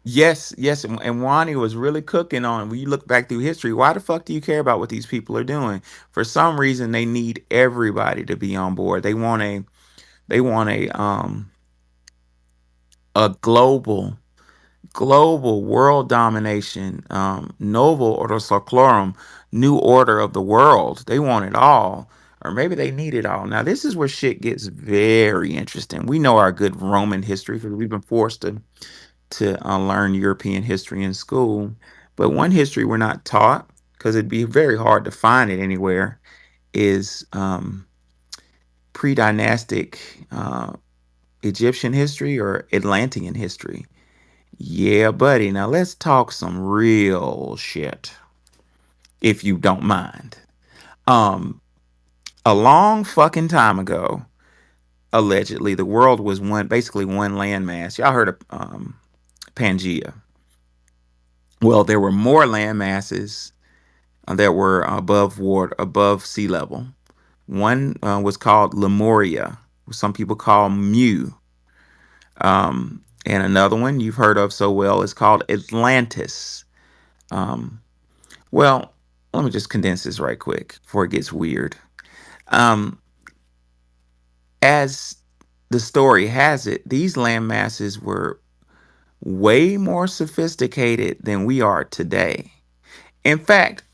yes, yes, and Wani was really cooking on. When you look back through history, why the fuck do you care about what these people are doing? For some reason, they need everybody to be on board. They want a global world domination, novel order seclorum, new order of the world. They want it all, or maybe they need it all. Now, this is where shit gets very interesting. We know our good Roman history because we've been forced to learn European history in school. But one history we're not taught because it'd be very hard to find it anywhere is pre-dynastic Egyptian history or Atlantean history. Yeah, buddy. Now let's talk some real shit, if you don't mind. Um, a long fucking time ago, allegedly, the world was basically one landmass. Y'all heard of Pangea? Well, there were more land masses that were above water, above sea level. One was called Lemuria, some people call Mu. And another one you've heard of so well is called Atlantis. Um, well, let me just condense this right quick before it gets weird. Um, as the story has it, these land masses were way more sophisticated than we are today. In fact,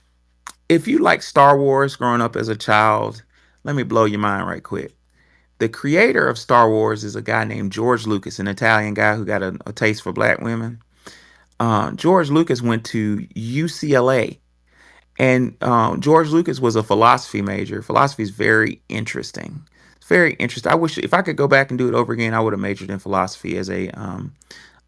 if you like Star Wars growing up as a child, let me blow your mind right quick. The creator of Star Wars is a guy named George Lucas, an Italian guy who got a taste for black women. George Lucas went to UCLA, and George Lucas was a philosophy major. Philosophy is very interesting. It's very interesting. I wish if I could go back and do it over again, I would have majored in philosophy as a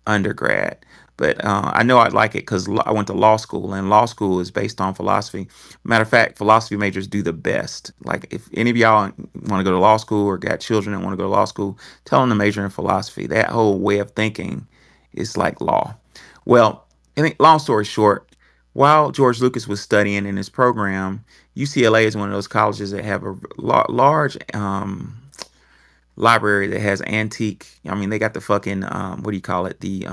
undergrad. But I know I'd like it because I went to law school, and law school is based on philosophy. Matter of fact, philosophy majors do the best. Like, if any of y'all want to go to law school or got children that want to go to law school, tell them to major in philosophy. That whole way of thinking is like law. Well, I think, long story short, while George Lucas was studying in his program, UCLA is one of those colleges that have a large library that has antique. I mean, they got the fucking what do you call it? The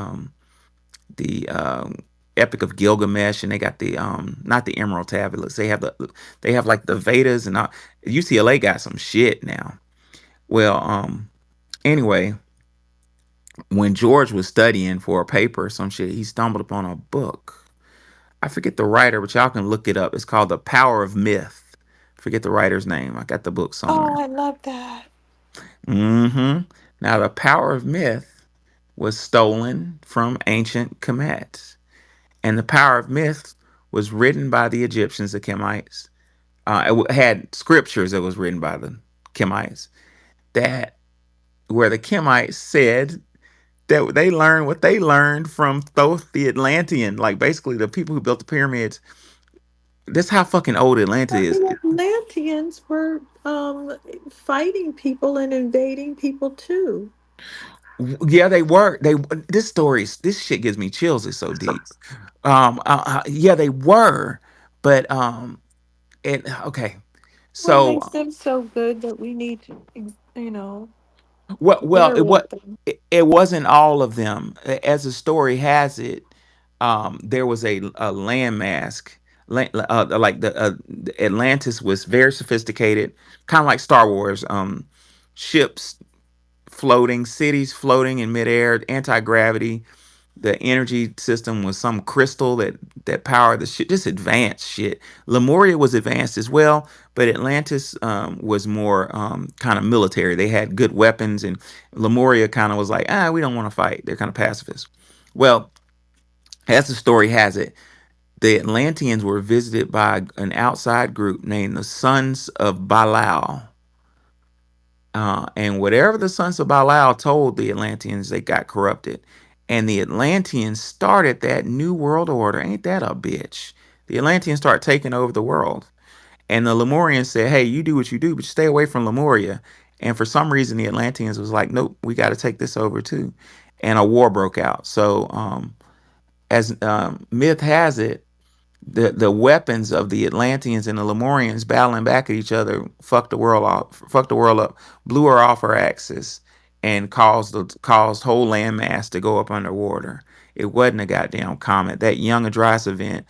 Epic of Gilgamesh, and they got the not the Emerald tablets. They have like the Vedas and all. UCLA got some shit now. Well, anyway, when George was studying for a paper or some shit, he stumbled upon a book. I forget the writer, but y'all can look it up. It's called The Power of Myth. Forget the writer's name. I got the book Oh, somewhere. I love that. Mm-hmm. Now, The Power of Myth was stolen from ancient Kemet. And The Power of Myth was written by the Egyptians, the Kemites. Had scriptures that was written by the Kemites that where the Kemites said that they learned what they learned from Thoth the Atlantean, like basically the people who built the pyramids. That's how fucking old Atlanta But is. the Atlanteans were fighting people and invading people too. Yeah, they were. This shit gives me chills. It's so deep. Yeah, they were, but it okay. What So makes them so good that we need to, well, venerate them? it wasn't all of them. As the story has it, there was a landmass. Like the Atlantis was very sophisticated, kind of like Star Wars. Ships floating, cities floating in midair, anti gravity. The energy system was some crystal that powered the shit, just advanced shit. Lemuria was advanced as well, but Atlantis was more kind of military. They had good weapons, and Lemuria kind of was like, we don't want to fight. They're kind of pacifists. Well, as the story has it, the Atlanteans were visited by an outside group named the Sons of Belial. And whatever the sons of Belial told the Atlanteans, they got corrupted. And the Atlanteans started that new world order. Ain't that a bitch? The Atlanteans start taking over the world. And the Lemurians said, hey, you do what you do, but stay away from Lemuria. And for some reason, the Atlanteans was like, nope, we got to take this over too. And a war broke out. So, as myth has it, the weapons of the Atlanteans and the Lemurians battling back at each other fucked the world up, blew her off her axis, and caused whole landmass to go up underwater. It wasn't a goddamn comet. That Young Adrice event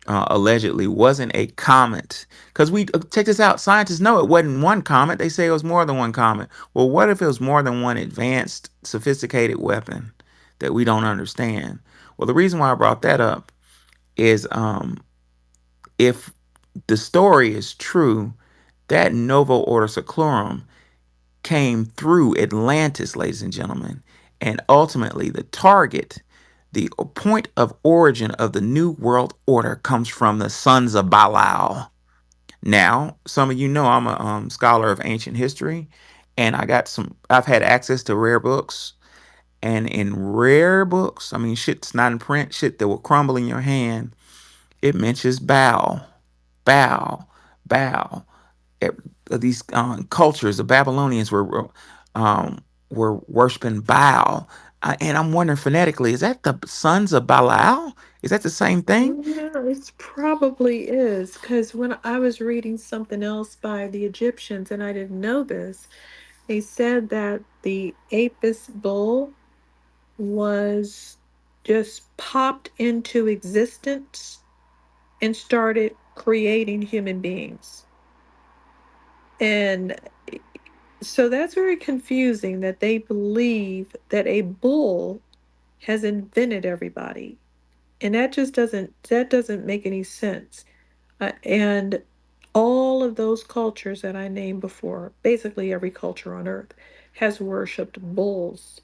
allegedly wasn't a comet. Because we check this out, scientists know it wasn't one comet. They say it was more than one comet. Well, what if it was more than one advanced, sophisticated weapon that we don't understand? Well, the reason why I brought that up is if the story is true, that Novo Order Seclorum came through Atlantis, ladies and gentlemen, and ultimately the target, the point of origin of the New World Order comes from the sons of Belial. Now, some of you know I'm a scholar of ancient history, and I've had access to rare books. And in rare books, I mean, shit's not in print, shit that will crumble in your hand, it mentions Baal. Baal. Baal. Eh, These cultures, the Babylonians were worshiping Baal, and I'm wondering phonetically, is that the sons of Belial? Is that the same thing? Yeah, it probably is, because when I was reading something else by the Egyptians, and I didn't know this, they said that the Apis bull was just popped into existence and started creating human beings. And so that's very confusing that they believe that a bull has invented everybody. And that doesn't make any sense. And all of those cultures that I named before, basically every culture on earth, has worshipped bulls,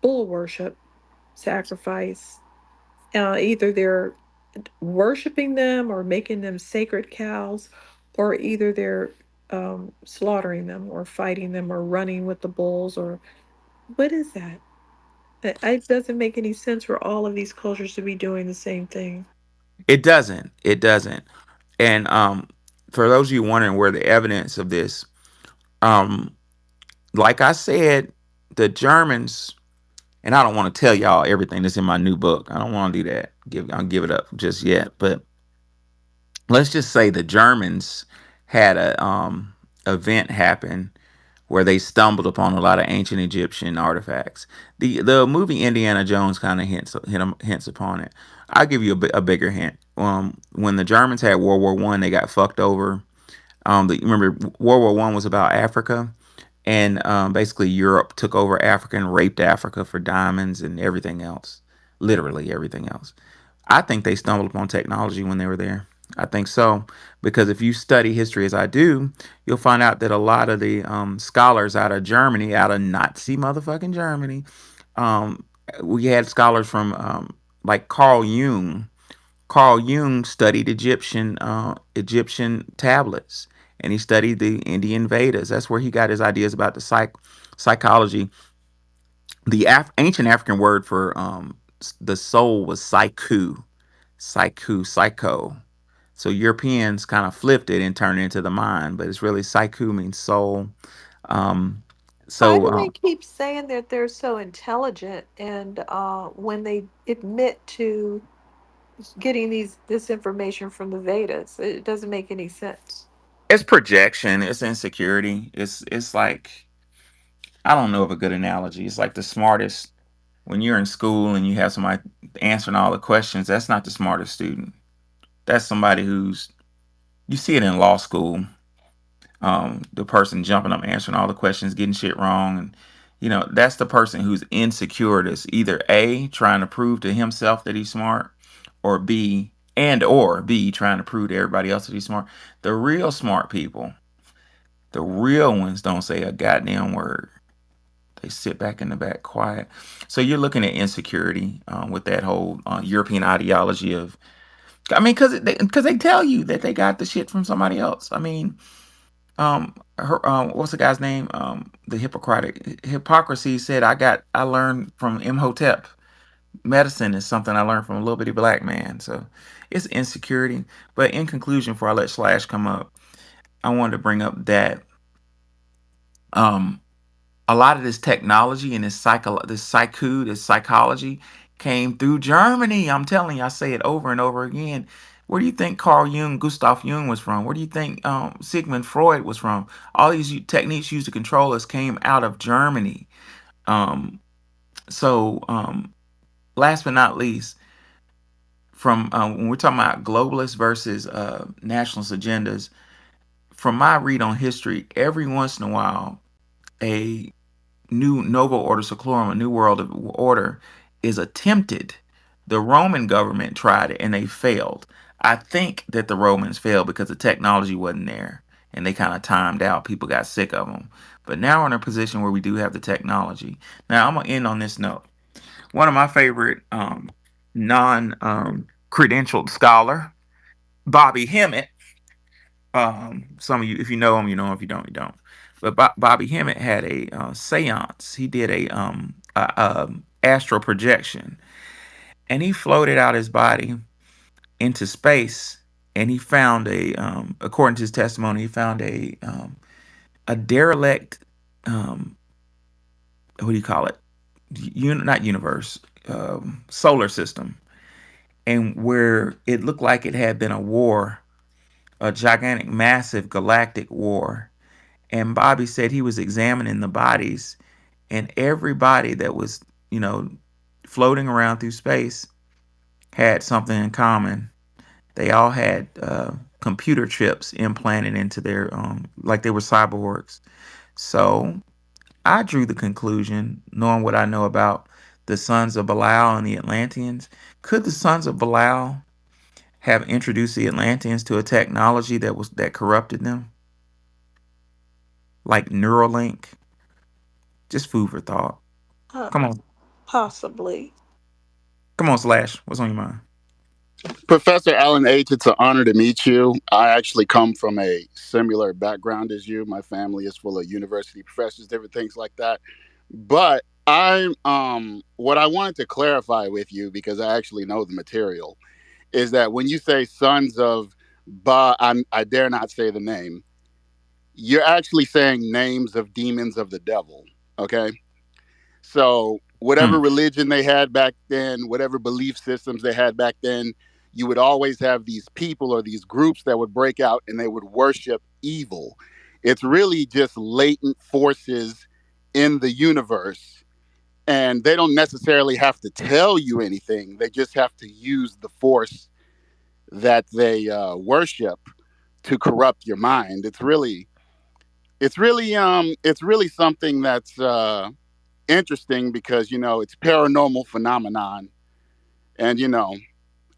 bull worship, sacrifice. Either they're worshiping them or making them sacred cows, or either they're slaughtering them or fighting them or running with the bulls. Or what is that? It doesn't make any sense for all of these cultures to be doing the same thing. It doesn't. It doesn't. And for those of you wondering where the evidence of this, um, like I said, the Germans, and I don't want to tell y'all everything that's in my new book. I don't want to do that. I'll give it up just yet. But let's just say the Germans had a event happen where they stumbled upon a lot of ancient Egyptian artifacts. The movie Indiana Jones kind of hints upon it. I'll give you a bigger hint. When the Germans had World War I, they got fucked over. Remember, World War I was about Africa, and basically Europe took over Africa and raped Africa for diamonds and everything else, literally everything else. I think they stumbled upon technology when they were there. I think so, because if you study history as I do, you'll find out that a lot of the scholars out of Germany, out of Nazi motherfucking Germany, um, we had scholars from like Carl Jung. Carl Jung studied Egyptian tablets, and he studied the Indian Vedas. That's where he got his ideas about the psychology. The ancient African word for the soul was psycho. So Europeans kind of flipped it and turned it into the mind, but it's really psyche means soul. Um, Why so do they keep saying that they're so intelligent, and when they admit to getting this information from the Vedas, it doesn't make any sense. it's projection, it's insecurity. It's like, I don't know of a good analogy. It's like the smartest when you're in school and you have somebody answering all the questions. That's not the smartest student. That's somebody who's, you see it in law school. The person jumping up, answering all the questions, getting shit wrong, and that's the person who's insecure. That's either A, trying to prove to himself that he's smart, or B trying to prove to everybody else that he's smart. The real smart people, the real ones, don't say a goddamn word. They sit back in the back quiet. So you're looking at insecurity with that whole European ideology of, I mean, because they tell you that they got the shit from somebody else. I mean, what's the guy's name? The Hippocratic hypocrisy said, I learned from Imhotep. Medicine is something I learned from a little bitty black man. So it's insecurity. But in conclusion, before I let Slash come up, I wanted to bring up that um a lot of this technology and this psychology came through Germany. I'm telling you, I say it over and over again. Where do you think Gustav Jung was from? Where do you think Sigmund Freud was from? All these techniques used to control us came out of Germany. Um, so, last but not least, from when we're talking about globalist versus nationalist agendas, from my read on history, every once in a while, a new novo order seclorum, a new world order, is attempted. The Roman government tried it and they failed. I think that the Romans failed because the technology wasn't there and they kind of timed out. People got sick of them. But now we're in a position where we do have the technology. Now I'm gonna end on this note. One of my favorite non credentialed scholar, Bobby Hemmett. Some of you, if you know him, you know him. If you don't, you don't. But Bobby Hemmett had a seance. He did a astral projection, and he floated out his body into space and he found according to his testimony, he found a derelict, um, what do you call it? Not universe, solar system, and where it looked like it had been a war, a gigantic, massive galactic war. And Bobby said he was examining the bodies, and everybody that was, you know, floating around through space had something in common. They all had computer chips implanted into their, like they were cyborgs. So I drew the conclusion, knowing what I know about the sons of Belial and the Atlanteans. Could the sons of Belial have introduced the Atlanteans to a technology that corrupted them, like Neuralink? Just food for thought. Uh, Come on, Possibly. come on, Slash. What's on your mind? Professor Alan H., it's an honor to meet you. I actually come from a similar background as you. My family is full of university professors, different things like that. But what I wanted to clarify with you, because I actually know the material, is that when you say sons of I dare not say the name, you're actually saying names of demons of the devil. Okay. So whatever Hmm. religion they had back then, whatever belief systems they had back then, you would always have these people or these groups that would break out and they would worship evil. It's really just latent forces in the universe. And they don't necessarily have to tell you anything. They just have to use the force that they worship to corrupt your mind. It's really something that's interesting because it's paranormal phenomenon, and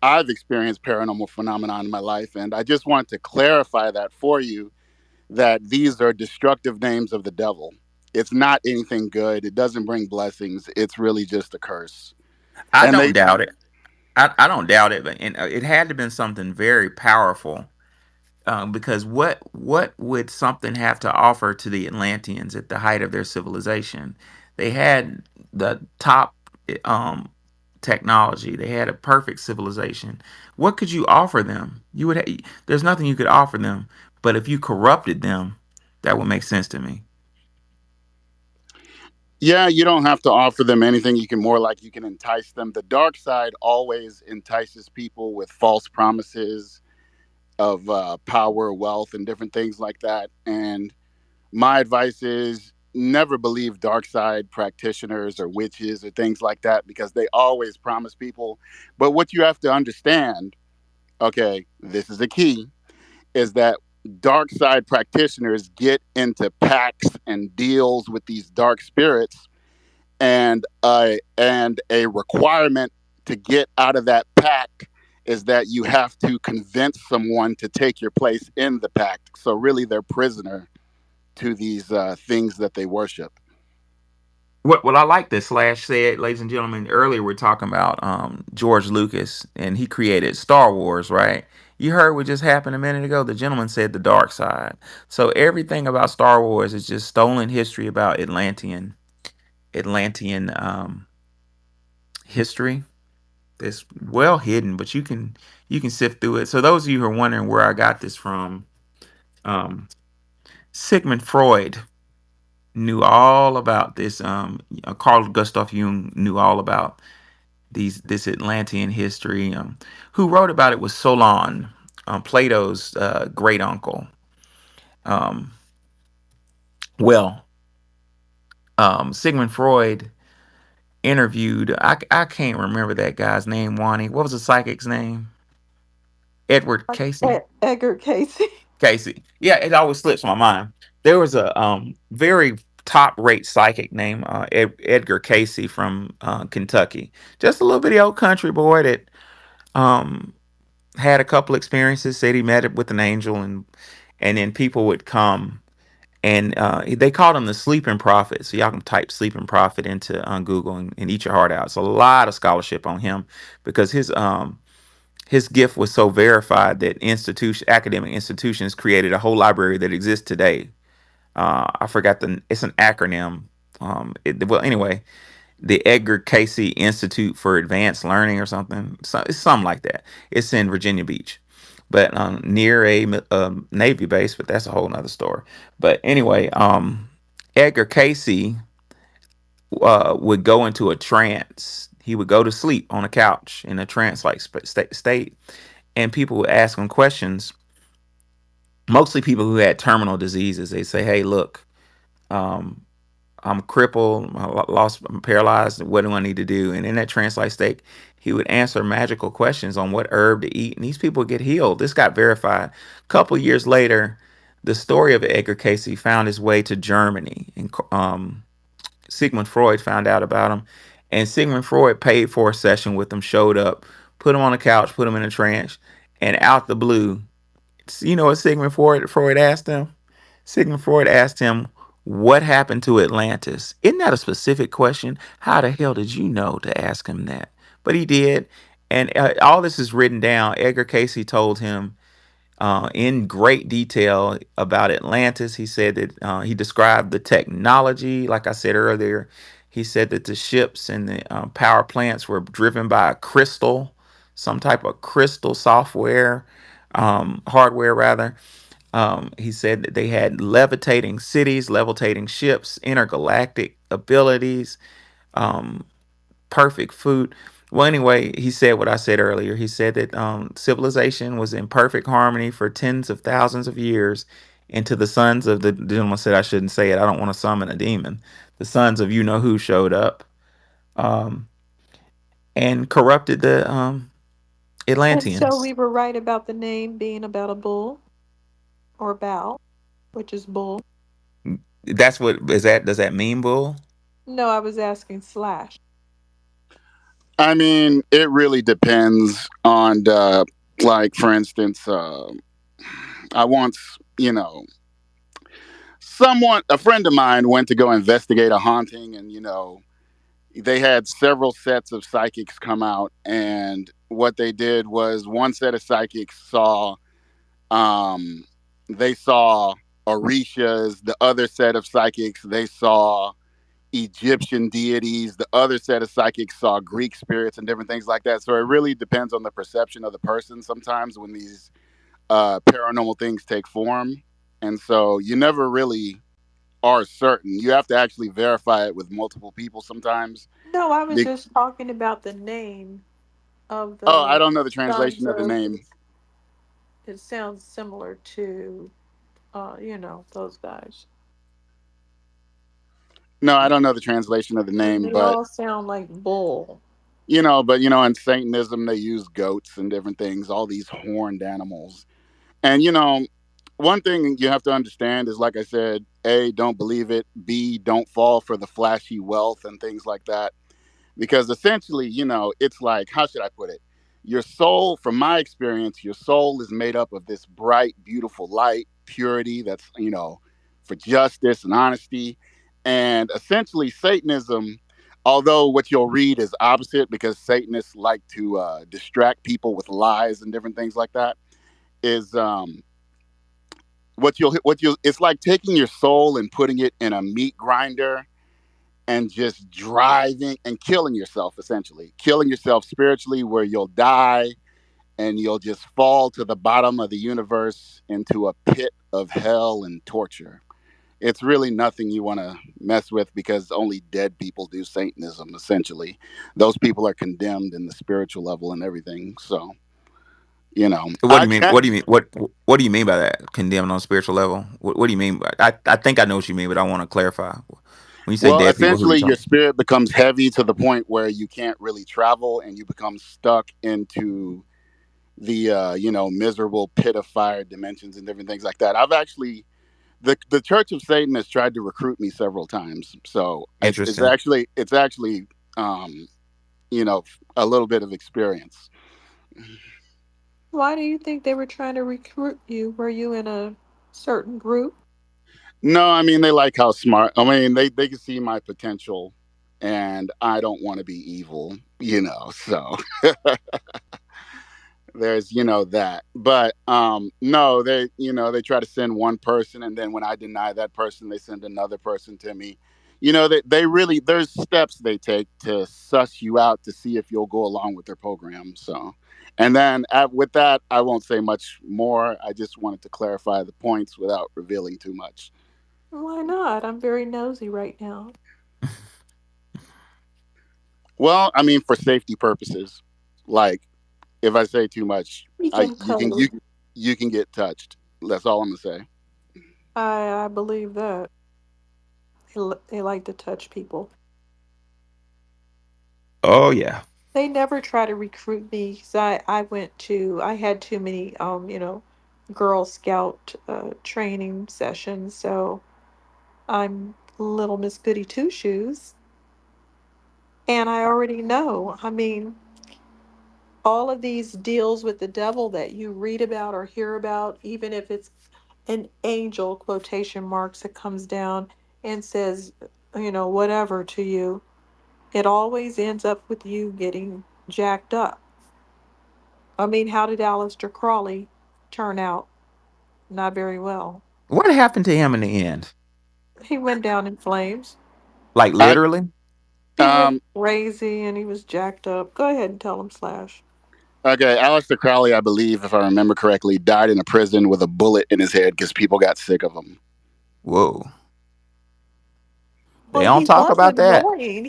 I've experienced paranormal phenomenon in my life, and I just want to clarify that for you, that these are destructive names of the devil. It's not anything good. It doesn't bring blessings. It's really just a curse. I And don't they doubt it. I don't doubt it, but it had to have been something very powerful. Because what would something have to offer to the Atlanteans at the height of their civilization? They had the top um, technology. They had a perfect civilization. What could you offer them? There's nothing you could offer them. But if you corrupted them, that would make sense to me. Yeah, you don't have to offer them anything. You can more like you can entice them. The dark side always entices people with false promises of power, wealth, and different things like that. And my advice is never believe dark side practitioners or witches or things like that, because they always promise people. But what you have to understand, okay, this is the key, is that dark side practitioners get into pacts and deals with these dark spirits, and a requirement to get out of that pact is that you have to convince someone to take your place in the pact. So really, they're prisoner to these things that they worship. What I like that Slash said, ladies and gentlemen, earlier we're talking about George Lucas, and he created Star Wars, right? You heard what just happened a minute ago. The gentleman said the dark side. So everything about Star Wars is just stolen history about Atlantean history. It's well hidden, but you can sift through it. So those of you who are wondering where I got this from, um, Sigmund Freud knew all about this. Carl Gustav Jung knew all about this Atlantean history. Who wrote about it was Solon, Plato's great uncle. Um, well, Sigmund Freud interviewed. I can't remember that guy's name. Wani. What was the psychic's name? Edward Casey. Edgar Casey. Casey. Yeah, it always slips my mind. There was a very top rate psychic named Edgar Casey from Kentucky. Just a little bitty old country boy that um had a couple experiences. Said he met it with an angel, and then people would come, and they called him the sleeping prophet. So y'all can type sleeping prophet into on Google and eat your heart out. It's a lot of scholarship on him because his gift was so verified that academic institutions created a whole library that exists today. I forgot it's an acronym. Well, anyway, the Edgar Casey Institute for Advanced Learning or something. So it's something like that. It's in Virginia Beach. but near a Navy base. But that's a whole nother story. But anyway, Edgar Casey would go into a trance. He would go to sleep on a couch in a trance-like state, and people would ask him questions. Mostly people who had terminal diseases. They say, "Hey, look, um, I'm crippled, lost, I'm paralyzed. What do I need to do?" And in that trance-like state, he would answer magical questions on what herb to eat, and these people would get healed. This got verified. A couple years later, the story of Edgar Casey found its way to Germany, and Sigmund Freud found out about him, and Sigmund Freud paid for a session with him. Showed up, put him on the couch, put him in a trance, and out the blue, you know what Sigmund Freud asked him? Sigmund Freud asked him, "What happened to Atlantis?" Isn't that a specific question? How the hell did you know to ask him that? But he did. And all this is written down. Edgar Casey told him in great detail about Atlantis. He said that he described the technology, like I said earlier. He said that the ships and the power plants were driven by a crystal, some type of crystal software, hardware rather. He said that they had levitating cities, levitating ships, intergalactic abilities, um, perfect food. Well, anyway, he said what I said earlier. He said that civilization was in perfect harmony for tens of thousands of years until the sons of the gentleman said I shouldn't say it. I don't want to summon a demon. The sons of you know who showed up um, and corrupted the And so Atlanteans. we were right about the name being about a bull or bow, which is bull. That's what is that? Does that mean bull? No, I was asking Slash. I mean, it really depends on like for instance, I once, a friend of mine went to go investigate a haunting, and they had several sets of psychics come out, and what they did was one set of psychics saw um they saw orishas, the other set of psychics they saw Egyptian deities, the other set of psychics saw Greek spirits and different things like that. So it really depends on the perception of the person sometimes when these paranormal things take form. And so you never really are certain. You have to actually verify it with multiple people sometimes. No, I was Be- just talking about the name of oh, I the don't know the sons translation of the of. name. It sounds similar to, those guys. No, I don't know the translation of the And name, they but all sound like bull. in Satanism they use goats and different things, all these horned animals. And one thing you have to understand is, like I said, A, don't believe it. B, don't fall for the flashy wealth and things like that. Because essentially, it's like, how should I put it? Your soul, from my experience, your soul is made up of this bright, beautiful light, purity that's, for justice and honesty. And essentially, Satanism, although what you'll read is opposite because Satanists like to distract people with lies and different things like that, is what you'll it's like taking your soul and putting it in a meat grinder and just driving and killing yourself, essentially killing yourself spiritually, where you'll die and you'll just fall to the bottom of the universe into a pit of hell and torture. It's really nothing you want to mess with because only dead people do Satanism. Essentially, those people are condemned in the spiritual level and everything. So What do I you mean? can't. What do you mean by that? Condemned on a spiritual level? What do you mean? I think I know what you mean, but I want to clarify. When you say Well, dead people, who are you essentially, your talking? spirit becomes heavy to the point where you can't really travel, and you become stuck into the miserable pit of fire dimensions and different things like that. I've actually the Church of Satan has tried to recruit me several times, so it's Interesting. actually um, you know a little bit of experience. Why do you think they were trying to recruit you? Were you in a certain group? No, I mean they like how smart. I mean they can see my potential, and I don't want to be evil, So there's that, but no, they try to send one person, and then when I deny that person they send another person to me. They really, there's steps they take to suss you out to see if you'll go along with their program. So And then with that, I won't say much more. I just wanted to clarify the points without revealing too much. Why not? I'm very nosy right now. Well, I mean, for safety purposes, like if I say too much, We I can code. you can get touched. That's all I'm gonna say. I believe that. They like to touch people. Oh yeah. They never try to recruit me because I had too many, Girl Scout training sessions. So I'm little Miss Goody Two Shoes. And I already know. I mean, all of these deals with the devil that you read about or hear about, even if it's an angel, quotation marks, that comes down and says, whatever to you, it always ends up with you getting jacked up. I mean, how did Aleister Crowley turn out? Not very well. What happened to him in the end? He went down in flames. Like I literally? He went um crazy and he was jacked up. Go ahead and tell him, Slash. okay, Aleister Crowley, I believe, if I remember correctly, died in a prison with a bullet in his head because people got sick of him. Whoa. They Well, don't he talk was about that. annoying.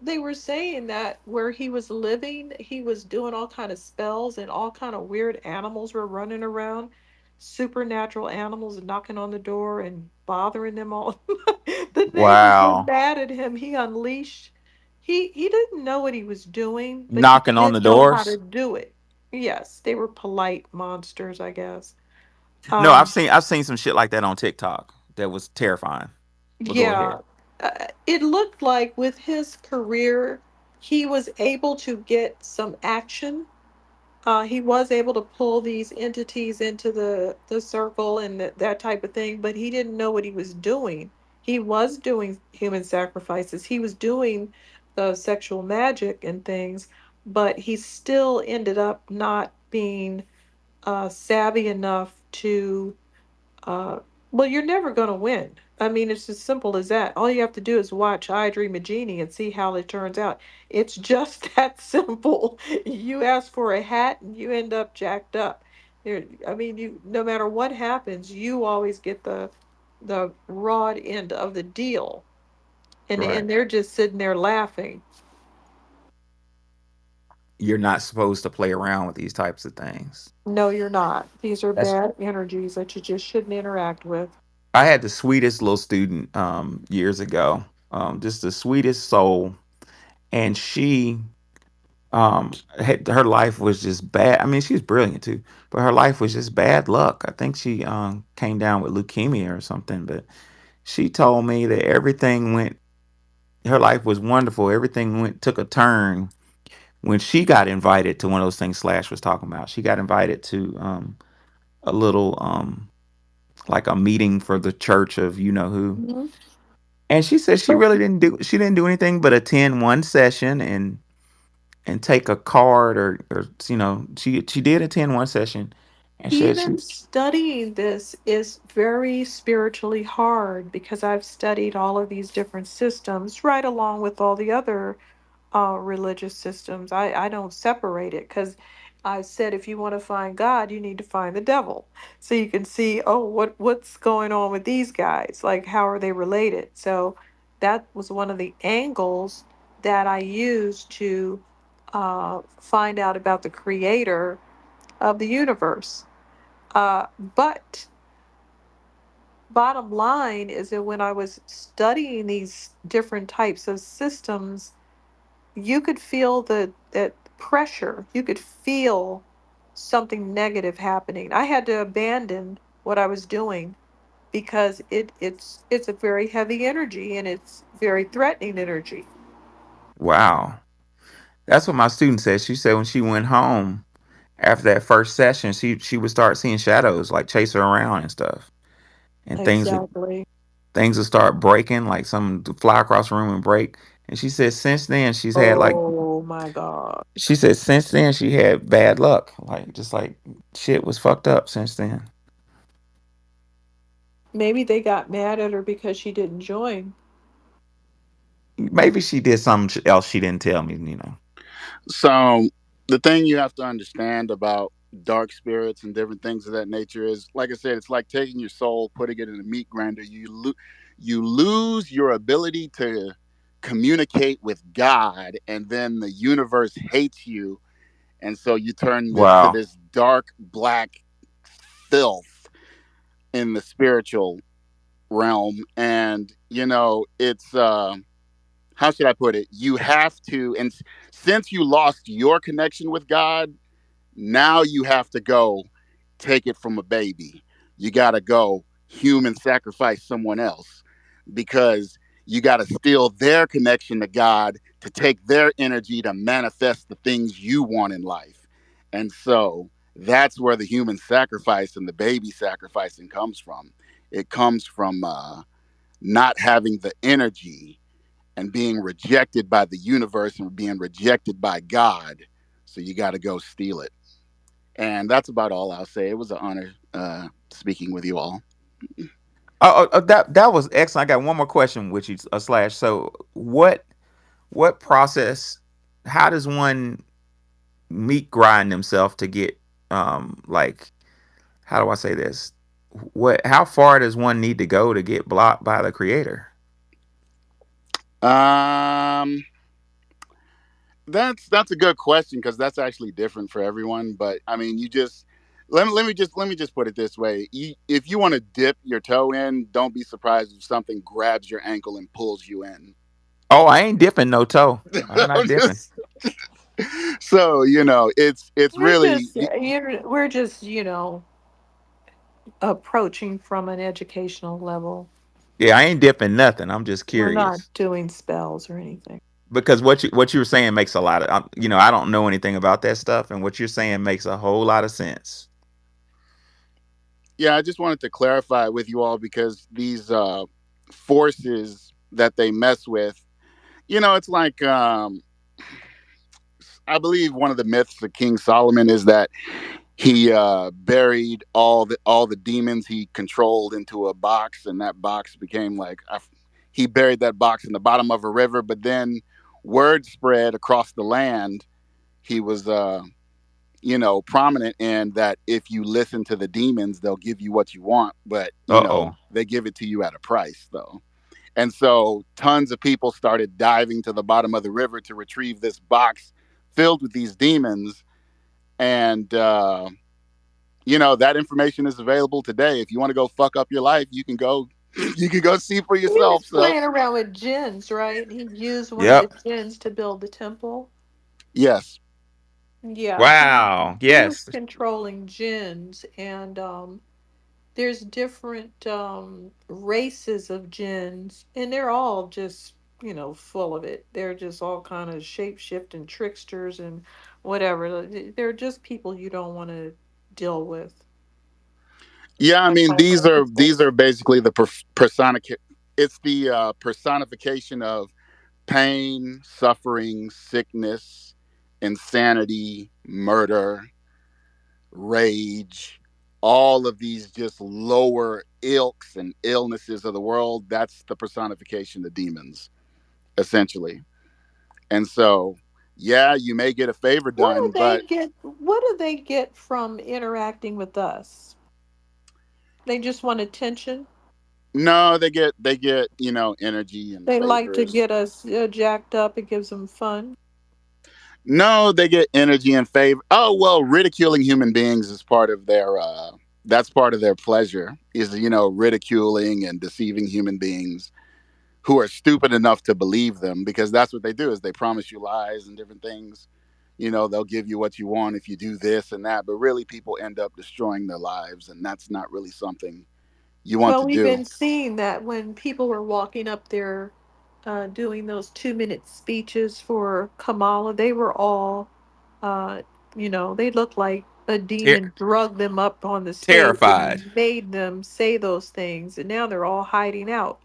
They were saying that where he was living, he was doing all kind of spells and all kind of weird animals were running around, supernatural animals knocking on the door and bothering them all. The neighbors were Wow. mad at him. He unleashed. He didn't know what he was doing, but he Knocking on did the know how to doors? do it. Yes, they were polite monsters, I guess. No, I've Um, seen I've seen some shit like that on TikTok that was terrifying. But go Yeah, ahead. it looked like with his career, he was able to get some action. He was able to pull these entities into the circle and that type of thing, but he didn't know what he was doing. He was doing human sacrifices. He was doing the sexual magic and things, but he still ended up not being savvy enough to uh, well, you're never going to win. I mean, it's as simple as that. All you have to do is watch I Dream of Genie and see how it turns out. It's just that simple. You ask for a hat and you end up jacked up. I mean, you no matter what happens, you always get the raw end of the deal, Right. and they're just sitting there laughing. You're not supposed to play around with these types of things. No, you're not. These are That's bad energies that you just shouldn't interact with. I had the sweetest little student years ago. Just the sweetest soul. And she her life was just bad. I mean, she was brilliant too, but her life was just bad luck. I think she came down with leukemia or something, but she told me that everything went her life was wonderful. Everything went took a turn when she got invited to one of those things Slash was talking about. She got invited to a little like a meeting for the church of you know who. Mhm. And she said she didn't do anything but attend one session and take a card or she did attend one session and said she Even studying this is very spiritually hard because I've studied all of these different systems right along with all the other religious systems. I don't separate it because I said if you want to find God, you need to find the devil. So you can see, oh, what's going on with these guys? Like, how are they related? So that was one of the angles that I used to find out about the creator of the universe. But bottom line is that when I was studying these different types of systems, you could feel that pressure. You could feel something negative happening. I had to abandon what I was doing because it's a very heavy energy and it's very threatening energy. wow. That's what my student said. She said when she went home after that first session, she would start seeing shadows like chase her around and stuff. And Exactly. things would start breaking, like some would fly across the room and break. And she said since then she's had like Oh my God. she said since then she had bad luck. Like just like shit was fucked up since then. Maybe they got mad at her because she didn't join. Maybe she did something else she didn't tell me. So The thing you have to understand about dark spirits and different things of that nature is, like I said, it's like taking your soul, putting it in a meat grinder. You lose your ability to communicate with God, and then the universe hates you, and so you turn to Wow. this dark black filth in the spiritual realm. And it's how should I put it? You have to, and since you lost your connection with God, now you have to go take it from a baby. You got to go human sacrifice someone else, because you got to steal their connection to God to take their energy to manifest the things you want in life. And so that's where the human sacrifice and the baby sacrificing comes from. It comes from not having the energy and being rejected by the universe and being rejected by God. So you got to go steal it. And that's about all I'll say. It was an honor speaking with you all. That was excellent. I got one more question, which is a slash. So, what process? How does one meat grind themselves to get like, how do I say this? What? How far does one need to go to get blocked by the creator? Um, that's a good question, because that's actually different for everyone. But I mean, you just let me just put it this way: if you want to dip your toe in, don't be surprised if something grabs your ankle and pulls you in. Oh, I ain't dipping no toe. I'm not I'm dipping. just so it's We're really. just we're just approaching from an educational level. Yeah, I ain't dipping nothing. I'm just We're not curious doing spells or anything. because what you were saying makes a lot of I don't know anything about that stuff, and what you're saying makes a whole lot of sense. Yeah, I just wanted to clarify with you all, because these forces that they mess with, it's like I believe one of the myths of King Solomon is that he buried all the demons he controlled into a box, and that box became like he buried that box in the bottom of a river. But then word spread across the land. He was prominent in that if you listen to the demons, they'll give you what you want, but Uh-oh. they give it to you at a price, though. And so tons of people started diving to the bottom of the river to retrieve this box filled with these demons. And that information is available today. If you want to go fuck up your life, you can go you can go see for He was yourself. So playing around with gins, right? He used one of the Yep. gins to build the temple. yes. Yeah, Wow. he was Yes. controlling gins, and there's different races of gins, and they're all just full of it. They're just all kind of shape shifting tricksters and whatever. They're just people you don't want to deal with. Yeah, I That mean, type of these are basically the personic it's the personification of pain, suffering, sickness, insanity, murder, rage, all of these just lower ilks and illnesses of the world. That's the personification of demons, essentially. And so, yeah, you may get a favor What do done, they but get? What do they get from interacting with us? They just want attention. no, they get energy and They like to favors. get us jacked up. It gives them fun. No, they get energy and favor. Oh well, ridiculing human beings is part of their. That's part of their pleasure. Is ridiculing and deceiving human beings who are stupid enough to believe them, because that's what they do. Is they promise you lies and different things. They'll give you what you want if you do this and that, but really people end up destroying their lives, and that's not really something you want Well, to we've do. been seeing that when people were walking up there doing those 2-minute speeches for Kamala, they were all, uh, they looked like a Ter- demon drugged them up on the stage terrified. and made them say those things. And now they're all hiding out.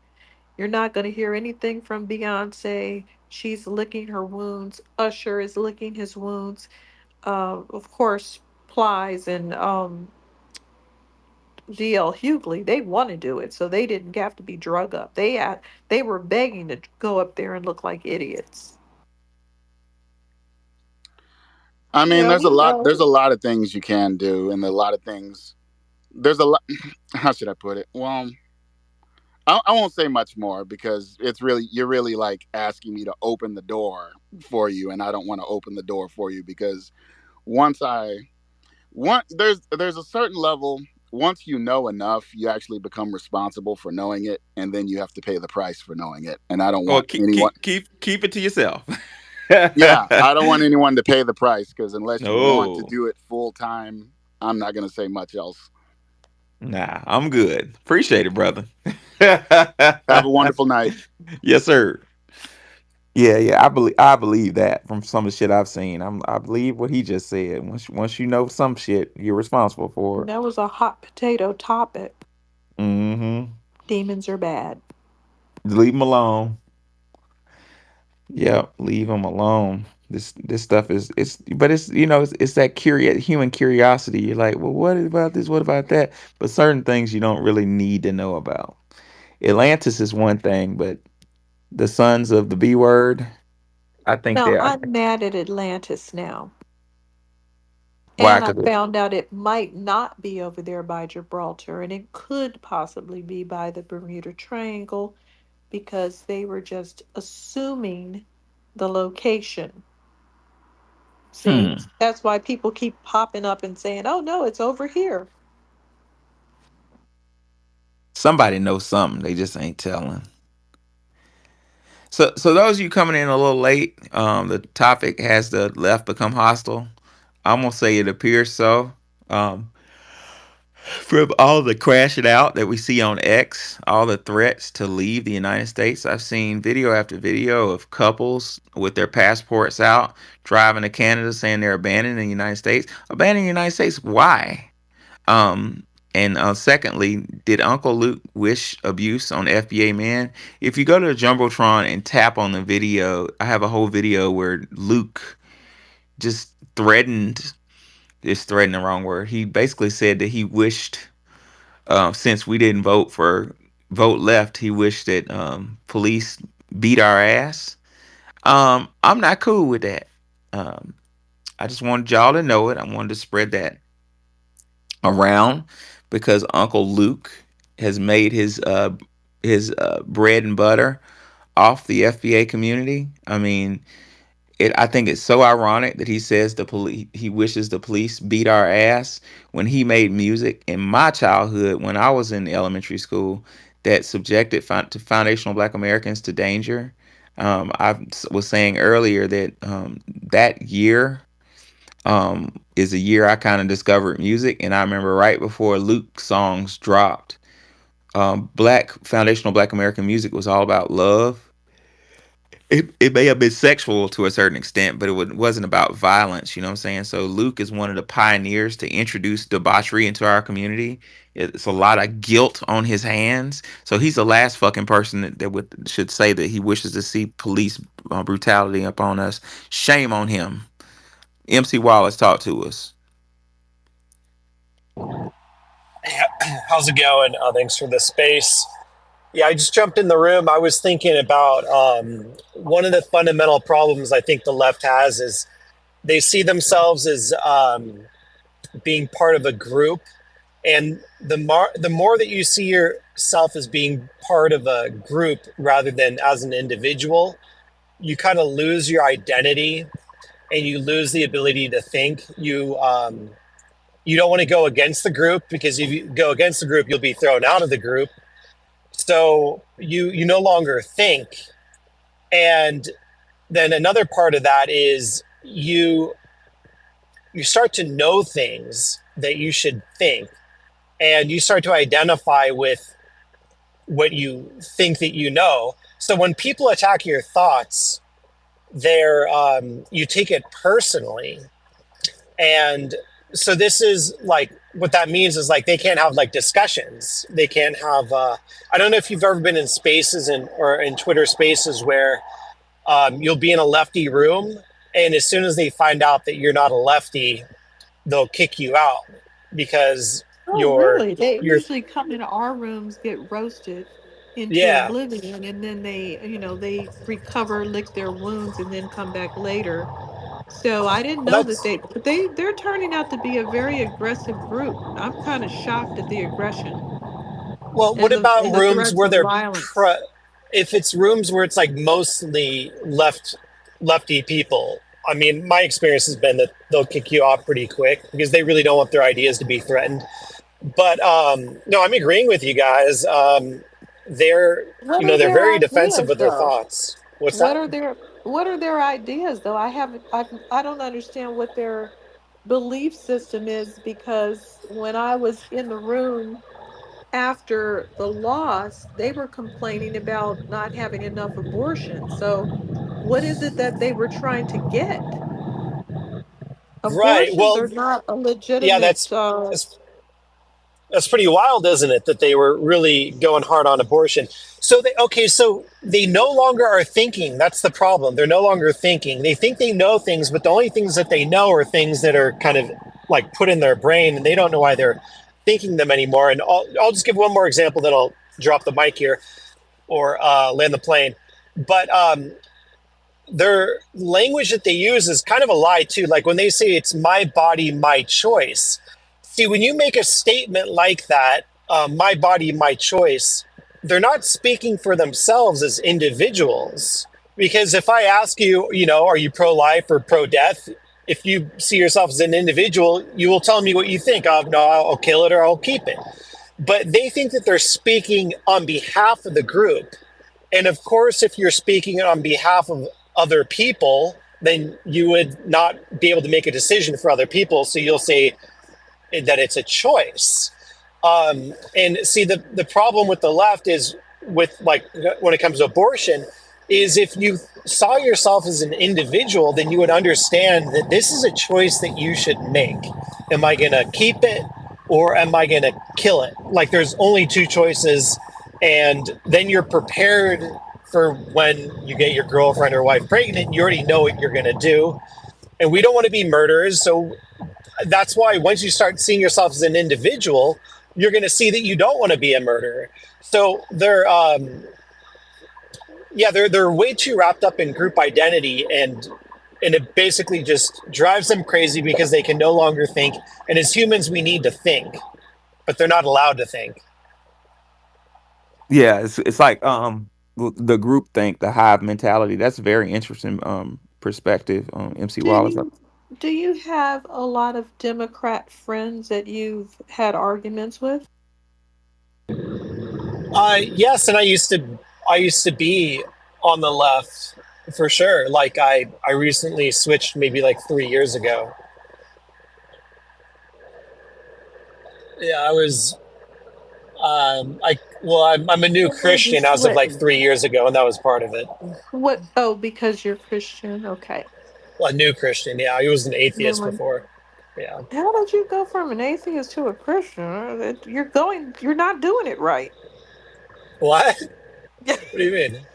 You're not going to hear anything from Beyonce. She's licking her wounds. Usher is licking his wounds. Of course, Plies and DL Hughley, they want to do it, so they didn't have to be drug up. They were begging to go up there and look like idiots. I mean, Yeah, there's a we lot. know. There's a lot of things you can do, and a lot of things. There's a lot. How should I put it? Well, I won't say much more because it's really you're really like asking me to open the door for you, and I don't want to open the door for you because once I there's a certain level. Once you know enough, you actually become responsible for knowing it, and then you have to pay the price for knowing it. And I don't Or want anyone. keep it to yourself. Yeah, I don't want anyone to pay the price because unless you want to No, do it full time, I'm not going to say much else. nah, I'm good. Appreciate it, brother. Have a wonderful night. Yes, sir. Yeah, yeah, I believe that from some of the shit I've seen. I believe what he just said. Once you know some shit, you're responsible for And it. that was a hot potato topic. Mm-hmm. Demons are bad. Leave them alone. Yeah, leave them alone. This stuff is but it's it's that human curiosity. You're like, well, what about this? What about that? But certain things you don't really need to know about. Atlantis is one thing, but the sons of the B word, I think Now, they're I'm mad at Atlantis now. why? And I Because found out it might not be over there by Gibraltar, and it could possibly be by the Bermuda Triangle because they were just assuming the location. See, hmm, that's why people keep popping up and saying, oh no, it's over here. somebody knows something. They just ain't telling. So those of you coming in a little late, the topic has the left become hostile. I'm gonna say it appears so. Um, from all the crashing out that we see on X, all the threats to leave the United States, I've seen video after video of couples with their passports out driving to Canada saying they're abandoning the United States. Abandoning the United States? Why? Um, and secondly, did Uncle Luke wish abuse on FBA man? If you go to the Jumbotron and tap on the video, I have a whole video where Luke just threatened, is threatening the wrong word. He basically said that he wished, since we didn't vote left, he wished that police beat our ass. I'm not cool with that. Um, I just wanted y'all to know it. I wanted to spread that around because Uncle Luke has made his bread and butter off the FBA community. I mean, I think it's so ironic that he says the police he wishes the police beat our ass when he made music in my childhood when I was in elementary school that subjected to foundational Black Americans to danger. Was saying earlier that that year is a year I kind of discovered music, and I remember right before Luke songs dropped, Black foundational Black American music was all about love. It may have been sexual to a certain extent, but wasn't about violence. You know what I'm saying? So Luke is one of the pioneers to introduce debauchery into our community. It's a lot of guilt on his hands. So he's the last fucking person should say that he wishes to see police brutality upon us. Shame on him. MC Wallace, talk to us. How's it going? Thanks for the space. Yeah, I just jumped in the room. I was thinking about one of the fundamental problems I think the left has is they see themselves as being part of a group, and the more that you see yourself as being part of a group rather than as an individual, you kind of lose your identity and you lose the ability to think. You don't want to go against the group because if you go against the group, you'll be thrown out of the group. So you no longer think. And then another part of that is you start to know things that you should think, and you start to identify with what you think that you know. So when people attack your thoughts, they're you take it personally. And so this is like what that means is like they can't have like discussions. They can't have I don't know if you've ever been in spaces or in Twitter spaces where you'll be in a lefty room, and as soon as they find out that you're not a lefty, they'll kick you out because Oh, you're really? They you're usually come into our rooms, get roasted into yeah. oblivion, and then they recover, lick their wounds, and then come back later So I didn't Well, know that that's they're turning out to be a very aggressive group. I'm kind of shocked at the aggression well. What and about the rooms threats where of they're violence. if it's rooms where it's like mostly lefty people? I mean, my experience has been that they'll kick you off pretty quick because they really don't want their ideas to be threatened. But no, I'm agreeing with you guys. They're What you know are they're their very defensive ideas with their though? thoughts. What's What that? are their what are their ideas though? I don't understand what their belief system is, because when I was in the room after the loss, they were complaining about not having enough abortion. So what is it that they were trying to get? Right. Abortions are Well, not a yeah, legitimate that's that's pretty wild, isn't it? That they were really going hard on abortion. So so they no longer are thinking. That's the problem. They're no longer thinking. They think they know things, but the only things that they know are things that are kind of like put in their brain, and they don't know why they're thinking them anymore. And I'll just give one more example, then I'll drop the mic here or land the plane. But their language that they use is kind of a lie too. Like when they say it's my body, my choice. See, when you make a statement like that, my body, my choice, they're not speaking for themselves as individuals. Because if I ask you, are you pro life or pro death? If you see yourself as an individual, you will tell me what you think. No, I'll kill it or I'll keep it. But they think that they're speaking on behalf of the group. And of course, if you're speaking on behalf of other people, then you would not be able to make a decision for other people. So you'll say that it's a choice. And see, the problem with the left is with like when it comes to abortion, is if you saw yourself as an individual, then you would understand that this is a choice that you should make. Am I going to keep it or am I going to kill it? Like there's only two choices, and then you're prepared for when you get your girlfriend or wife pregnant. You already know what you're going to do, and we don't want to be murderers. So that's why once you start seeing yourself as an individual, you're going to see that you don't want to be a murderer. So they're way too wrapped up in group identity, and it basically just drives them crazy because they can no longer think. And as humans, we need to think, but they're not allowed to think. Yeah, it's like the group think, the hive mentality. That's a very interesting perspective. MC Do Wallace. you have a lot of Democrat friends that you've had arguments with? Yes, and I used to be on the left for sure. Like I recently switched maybe like 3 years ago. Yeah, I was I'm a new What made you Christian as of like switch? 3 years ago, and that was part of it. What? Oh, because you're Christian. Okay. Well, a new Christian, yeah. He was an atheist Really? before. Yeah. How did you go from an atheist to a Christian? You're not doing it right. What? What do you mean?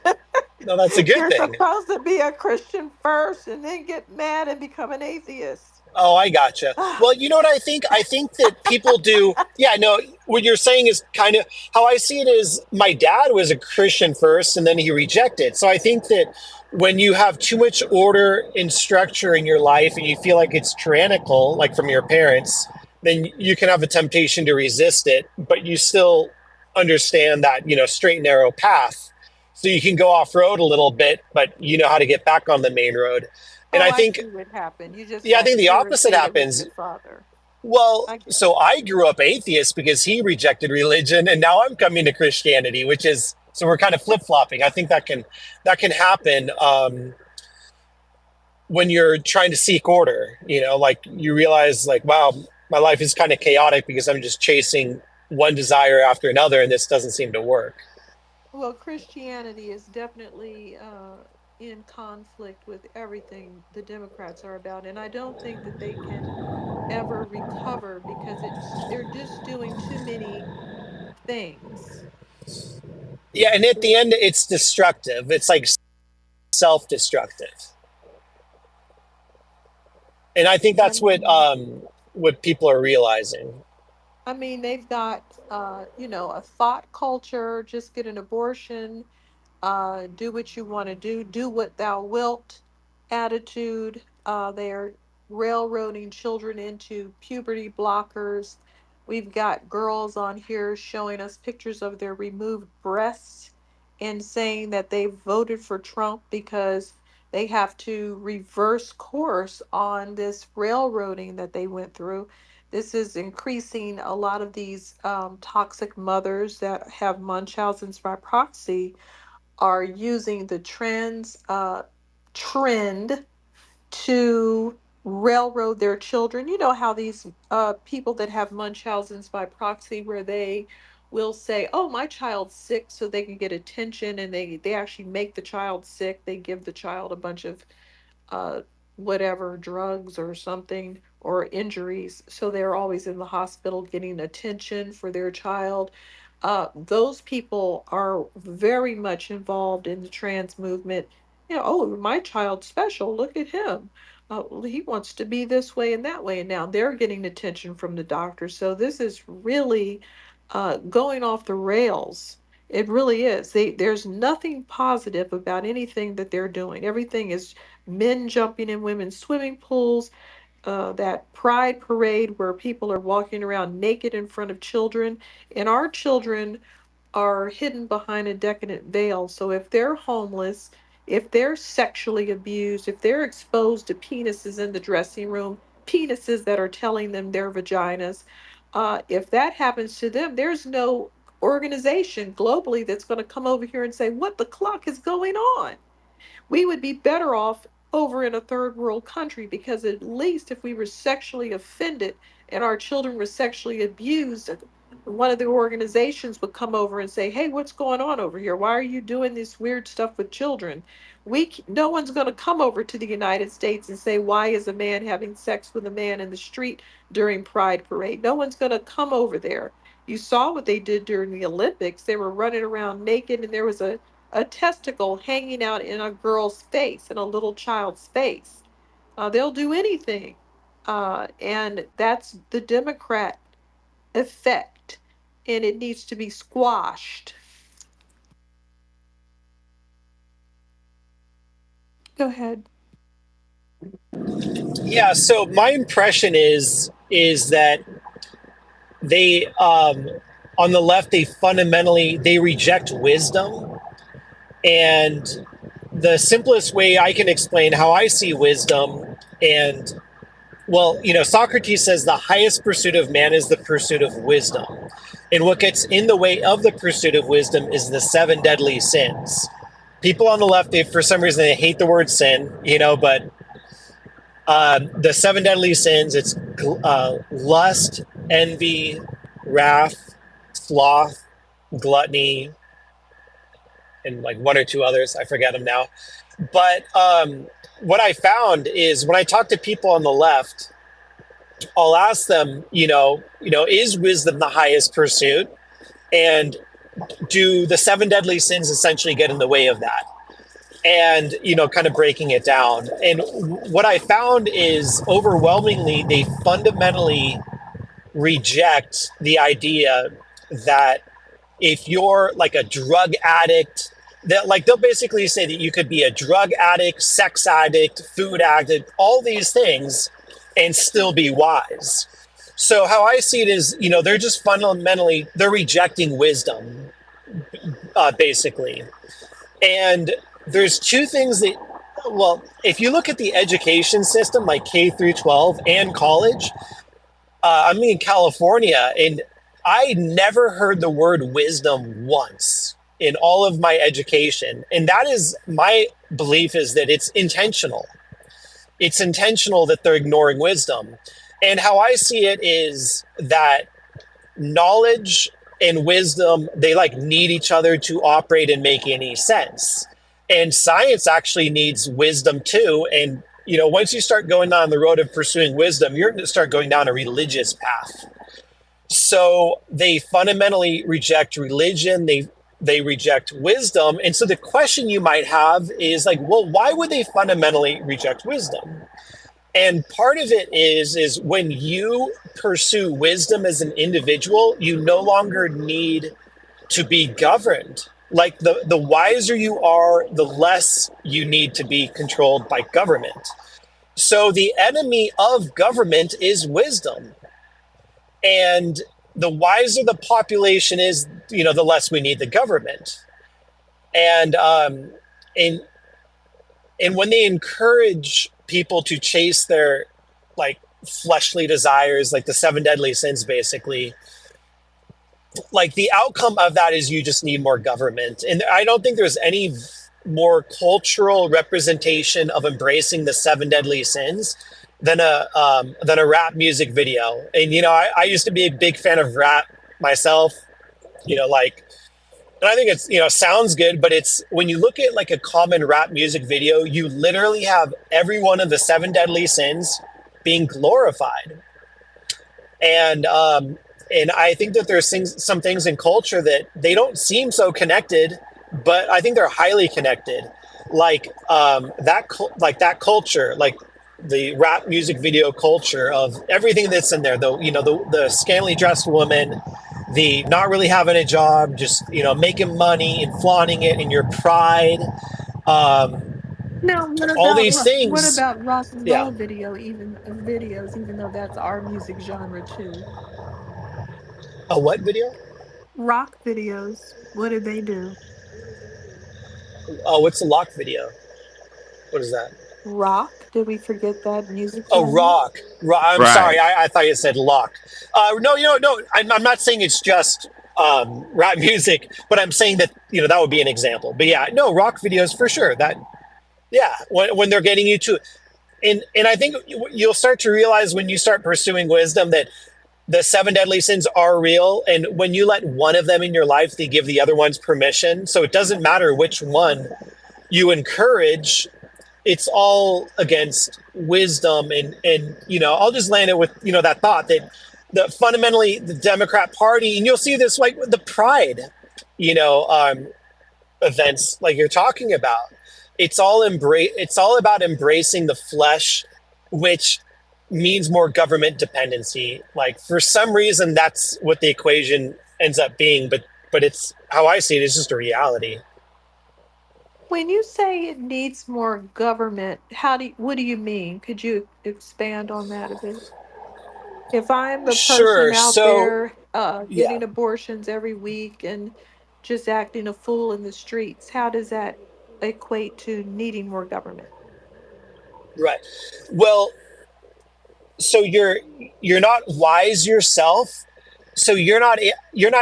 No, that's a good You're thing. supposed to be a Christian first and then get mad and become an atheist. Oh, I gotcha. Well, you know what I think? I think that people do. Yeah, no, what you're saying is kind of how I see it is my dad was a Christian first and then he rejected. So I think that when you have too much order and structure in your life and you feel like it's tyrannical, like from your parents, then you can have a temptation to resist it, but you still understand that, straight and narrow path. So you can go off road a little bit, but you know how to get back on the main road. And Oh, I I think see what happened. You just yeah, I got think the opposite irritated with happens. your father. Well, I get so I grew up atheist because he rejected religion, and now I'm coming to Christianity, which is so we're kind of flip flopping. I think that can happen when you're trying to seek order. Like you realize, like, wow, my life is kind of chaotic because I'm just chasing one desire after another, and this doesn't seem to work. Well, Christianity is definitely in conflict with everything the Democrats are about, and I don't think that they can ever recover because they're just doing too many things. Yeah, and at the end, it's destructive. It's like self destructive, and I think I that's mean, what people are realizing. they've got a thought culture, just get an abortion, do what you want to do what thou wilt attitude. They're railroading children into puberty blockers. We've got girls on here showing us pictures of their removed breasts and saying that they voted for Trump because they have to reverse course on this railroading that they went through. This is increasing a lot of these toxic mothers that have Munchausen's by proxy are using the trend to railroad their children. You know how these people that have Munchausen's by proxy, where they will say, "Oh, my child's sick," so they can get attention, and they actually make the child sick. They give the child a bunch of uh, whatever drugs or something or injuries. So they're always in the hospital getting attention for their child. Those people are very much involved in the trans movement. You know, oh, my child's special. Look at him. Well, he wants to be this way and that way. And now they're getting attention from the doctor. So this is really going off the rails. It really is. There's nothing positive about anything that they're doing. Everything is men jumping in women's swimming pools, that pride parade where people are walking around naked in front of children, and our children are hidden behind a decadent veil. So if they're homeless, if they're sexually abused, if they're exposed to penises in the dressing room, penises that are telling them they're vaginas, if that happens to them, there's no organization globally that's going to come over here and say, "What the clock is going on?" We would be better off over in a third world country, because at least if we were sexually offended and our children were sexually abused, one of the organizations would come over and say, "Hey, what's going on over here? Why are you doing this weird stuff with children?" No one's going to come over to the United States and say, "Why is a man having sex with a man in the street during Pride Parade?" No one's going to come over there. You saw what they did during the Olympics. They were running around naked, and there was a testicle hanging out in a girl's face, in a little child's face. They'll do anything. And that's the Democrat effect, and it needs to be squashed. Go ahead. Yeah, so my impression is that they on the left they fundamentally they reject wisdom, and the simplest way I can explain how I see wisdom, and well, Socrates says the highest pursuit of man is the pursuit of wisdom. And what gets in the way of the pursuit of wisdom is the seven deadly sins. People on the left, for some reason, they hate the word sin, but the seven deadly sins, it's lust, envy, wrath, sloth, gluttony, and like one or two others. I forget them now. But what I found is when I talk to people on the left, I'll ask them, is wisdom the highest pursuit? And do the seven deadly sins essentially get in the way of that? And, kind of breaking it down. And what I found is overwhelmingly, they fundamentally reject the idea that if you're like a drug addict, that like they'll basically say that you could be a drug addict, sex addict, food addict, all these things and still be wise. So how I see it is, they're just fundamentally, they're rejecting wisdom, basically. And there's two things that, well, if you look at the education system, like K through 12 and college, I'm in California, and I never heard the word wisdom once in all of my education. And that is my belief, is that it's intentional. It's intentional that they're ignoring wisdom. And how I see it is that knowledge and wisdom, they like need each other to operate and make any sense. And science actually needs wisdom too. And, once you start going down the road of pursuing wisdom, you're going to start going down a religious path. So they fundamentally reject religion. They reject wisdom. And so the question you might have is like, well, why would they fundamentally reject wisdom? And part of it is when you pursue wisdom as an individual, you no longer need to be governed. Like the wiser you are, the less you need to be controlled by government. So the enemy of government is wisdom. And the wiser the population is, the less we need the government. And and and when they encourage people to chase their like fleshly desires, like the seven deadly sins, basically, like the outcome of that is you just need more government. And I don't think there's any more cultural representation of embracing the seven deadly sins than a rap music video. And I used to be a big fan of rap myself. Like, and I think it's sounds good, but it's when you look at like a common rap music video, you literally have every one of the seven deadly sins being glorified. And I think that there's some things in culture that they don't seem so connected, but I think they're highly connected. Like that culture, like the rap music video culture of everything that's in there. The scantily dressed woman, the not really having a job, just making money and flaunting it in your pride. Um, Now, all these what things. about rock and Yeah. roll videos, even though that's our music genre too? A what video? Rock videos, what do they do? Oh, what's the lock video? What is that? Rock? Did we forget that music Oh, genre? I'm sorry. Right. I thought you said lock. No, no. I'm not saying it's just rap music, but I'm saying that that would be an example. But yeah, no, rock videos for sure. That yeah, when they're getting you to, and I think you'll start to realize when you start pursuing wisdom that the seven deadly sins are real, and when you let one of them in your life, they give the other ones permission. So it doesn't matter which one you encourage, it's all against wisdom. And I'll just land it with that thought that fundamentally the Democrat Party, and you'll see this like with the pride you know events like you're talking about, it's all about embracing the flesh, which means more government dependency. Like for some reason that's what the equation ends up being, but it's how I see it, it's just a reality. When you say it needs more government, what do you mean? Could you expand on that a bit? If I'm the person Sure. out So there yeah. getting abortions every week and just acting a fool in the streets, how does that equate to needing more government? Right. Well, so you're not wise yourself, so you're not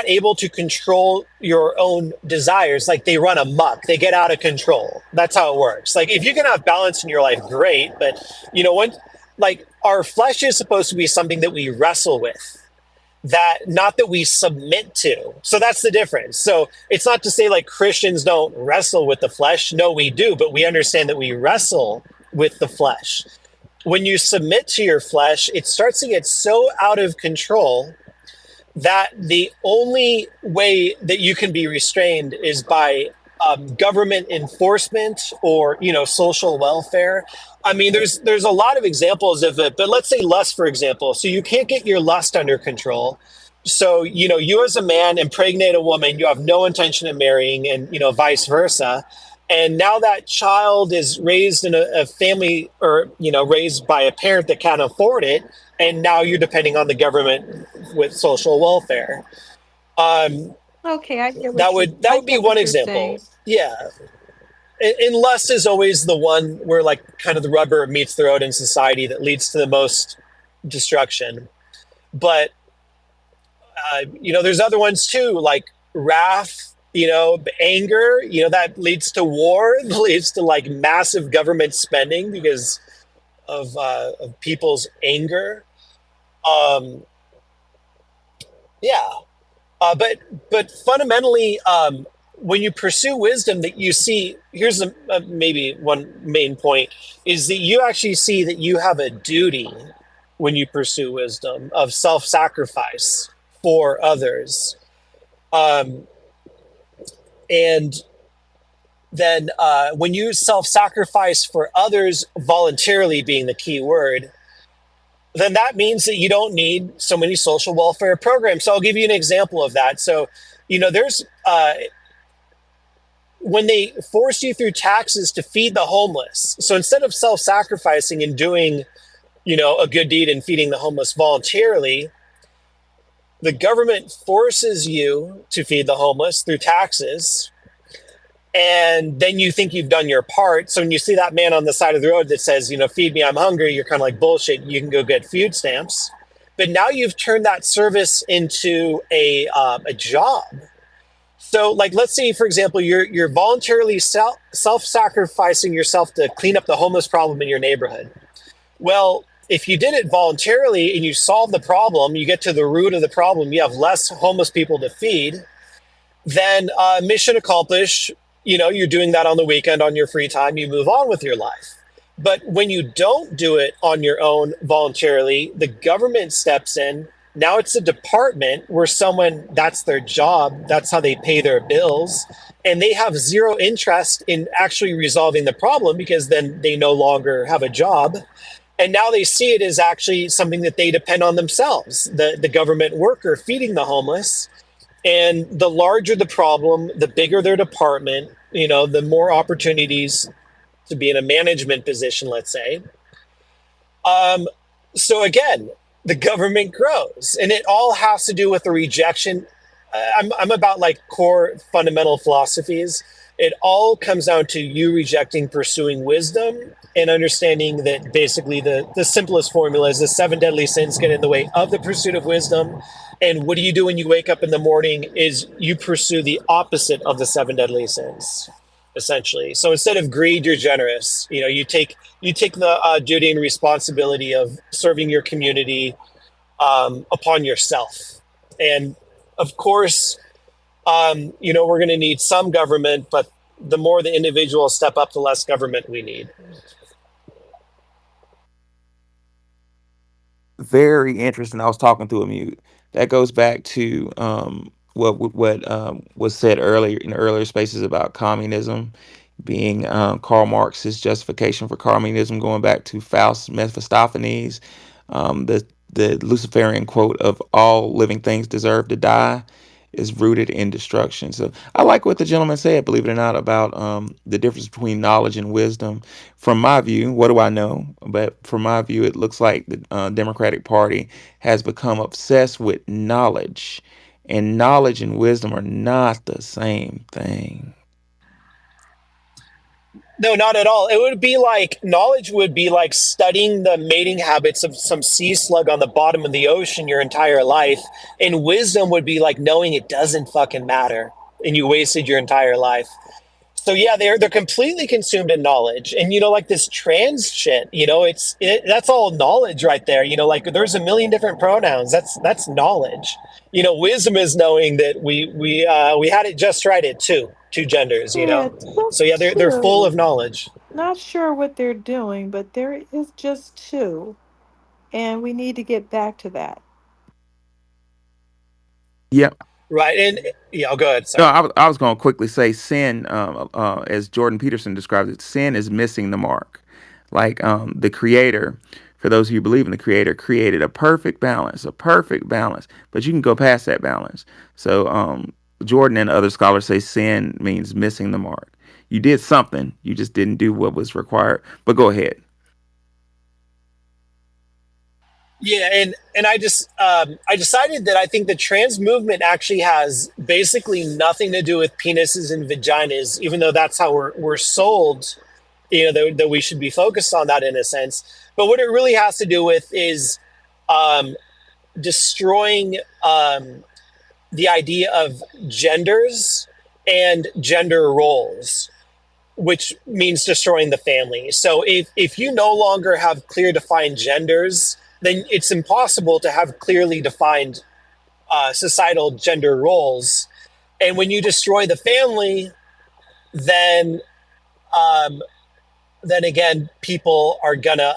able to control your own desires. Like they run amok, they get out of control. That's how it works. Like if you can have balance in your life, great. But when like our flesh is supposed to be something that we wrestle with, that not that we submit to. So that's the difference. So it's not to say like Christians don't wrestle with the flesh. No, we do, but we understand that we wrestle with the flesh. When you submit to your flesh, it starts to get so out of control that the only way that you can be restrained is by government enforcement or social welfare. I mean, there's a lot of examples of it, but let's say lust, for example. So you can't get your lust under control. So you as a man impregnate a woman you have no intention of marrying, and vice versa. And now that child is raised in a family, or raised by a parent that can't afford it, and now you're depending on the government with social welfare. Um, Okay, that would be get one what you're saying. example. Yeah, and lust is always the one where like kind of the rubber meets the road in society that leads to the most destruction. But there's other ones too, like wrath, anger, that leads to war, leads to like massive government spending because of people's anger. Um, yeah, but fundamentally, when you pursue wisdom, that you see, here's maybe one main point, is that you actually see that you have a duty when you pursue wisdom of self-sacrifice for others. Um, and then when you self-sacrifice for others voluntarily, being the key word, then that means that you don't need so many social welfare programs. So I'll give you an example of that. So there's when they force you through taxes to feed the homeless. So instead of self-sacrificing and doing, a good deed and feeding the homeless voluntarily, the government forces you to feed the homeless through taxes, and then you think you've done your part. So when you see that man on the side of the road that says, feed me, I'm hungry, you're kind of like, bullshit, you can go get food stamps. But now you've turned that service into a job. So, like, let's say, for example, you're voluntarily self-sacrificing yourself to clean up the homeless problem in your neighborhood. Well, if you did it voluntarily and you solve the problem, you get to the root of the problem, you have less homeless people to feed, then mission accomplished. You're doing that on the weekend, on your free time, you move on with your life. But when you don't do it on your own voluntarily, the government steps in. Now it's a department where someone, that's their job, that's how they pay their bills, and they have zero interest in actually resolving the problem because then they no longer have a job. And now they see it as actually something that they depend on themselves, the government worker feeding the homeless. And the larger the problem, the bigger their department, the more opportunities to be in a management position, let's say. Um, so again, the government grows, and it all has to do with the rejection. I'm about like core fundamental philosophies. It all comes down to you rejecting pursuing wisdom and understanding that basically the simplest formula is the seven deadly sins get in the way of the pursuit of wisdom. And what do you do when you wake up in the morning is you pursue the opposite of the seven deadly sins, essentially. So instead of greed, you're generous. You take the duty and responsibility of serving your community upon yourself. And of course, we're going to need some government, but the more the individuals step up, the less government we need. Very interesting. I was talking through a mute. That goes back to what was said earlier in earlier spaces about communism being Karl Marx's justification for communism, going back to Faust Mephistopheles, the Luciferian quote of "all living things deserve to die" is rooted in destruction. So I like what the gentleman said, believe it or not, about the difference between knowledge and wisdom. From my view, what do I know? But from my view, it looks like the Democratic Party has become obsessed with knowledge, and knowledge and wisdom are not the same thing. No, not at all. It would be like knowledge would be like studying the mating habits of some sea slug on the bottom of the ocean your entire life. And wisdom would be like knowing it doesn't fucking matter and you wasted your entire life. So yeah, they're completely consumed in knowledge. And like this trans shit, that's all knowledge right there. Like there's a million different pronouns. That's knowledge. Wisdom is knowing that we had it just right at two genders, Yeah, it's So just yeah, they're full two. of knowledge. Not sure what they're doing, but there is just two. And we need to get back to that. Yeah. Right. And yeah, I'll go ahead. No, Sorry. I was going to quickly say sin, as Jordan Peterson describes it, sin is missing the mark. Like the creator, for those of you who believe in the creator, created a perfect balance, but you can go past that balance. So Jordan and other scholars say sin means missing the mark. You did something, you just didn't do what was required. But go ahead. Yeah, and I decided that I think the trans movement actually has basically nothing to do with penises and vaginas, even though that's how we're sold. That we should be focused on that in a sense. But what it really has to do with is um, destroying the idea of genders and gender roles, which means destroying the family. So if you no longer have clear defined genders, then it's impossible to have clearly defined societal gender roles. And when you destroy the family, then um, then again, people are gonna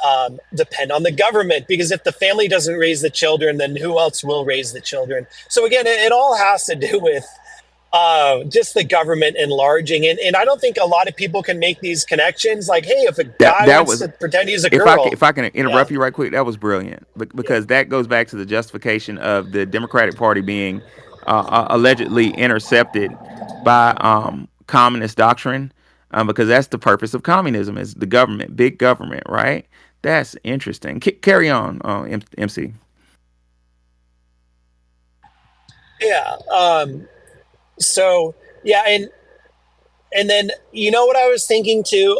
depend on the government, because if the family doesn't raise the children, then who else will raise the children? So again, it all has to do with just the government enlarging. And I don't think a lot of people can make these connections. Like, hey, if a guy That wants was to pretend he's a if I can, girl, if I can yeah, interrupt you right quick, that was brilliant yeah, because that goes back to the justification of the Democratic Party being allegedly intercepted by communist doctrine, because that's the purpose of communism is the government, big government, right? That's interesting. Carry on, MC. Yeah. So yeah, and then you know what I was thinking too,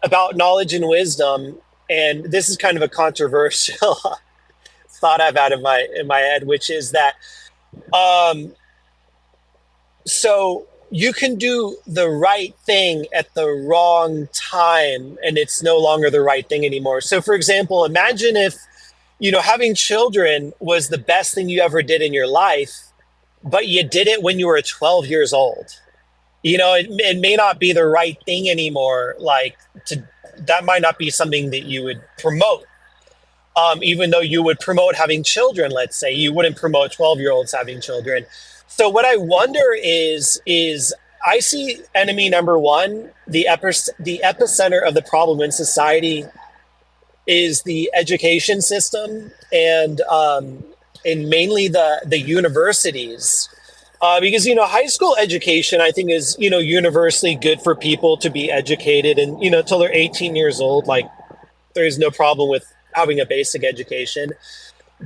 about knowledge and wisdom, and this is kind of a controversial thought I've had in my head, which is that um, so you can do the right thing at the wrong time, and it's no longer the right thing anymore. So, for example, imagine if having children was the best thing you ever did in your life, but you did it when you were 12 years old. It may not be the right thing anymore. That might not be something that you would promote. Even though you would promote having children, let's say you wouldn't promote 12-year-olds having children. So what I wonder is I see enemy number one, the epicenter of the problem in society is the education system, and mainly the universities. Because high school education, I think, is universally good for people to be educated, and till they're 18 years old. Like, there's no problem with having a basic education.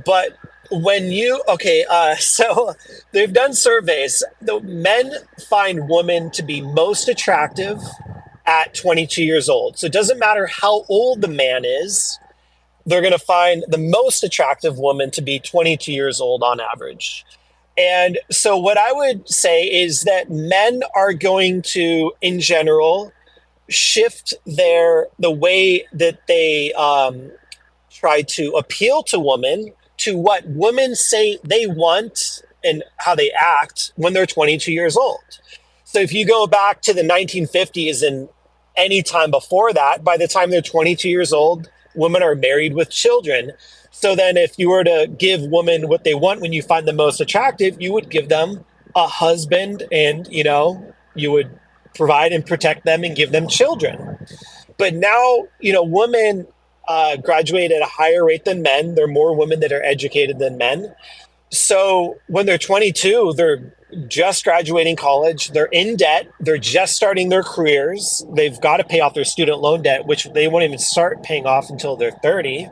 But when so they've done surveys. The men find women to be most attractive at 22 years old. So it doesn't matter how old the man is, they're going to find the most attractive woman to be 22 years old on average. And so what I would say is that men are going to, in general, shift the way that they try to appeal to women to what women say they want and how they act when they're 22 years old. So if you go back to the 1950s and any time before that, by the time they're 22 years old, women are married with children. So then if you were to give women what they want when you find them most attractive, you would give them a husband, and you would provide and protect them and give them children. But now, women graduate at a higher rate than men. There are more women that are educated than men. So when they're 22, they're just graduating college. They're in debt. They're just starting their careers. They've got to pay off their student loan debt, which they won't even start paying off until they're 30.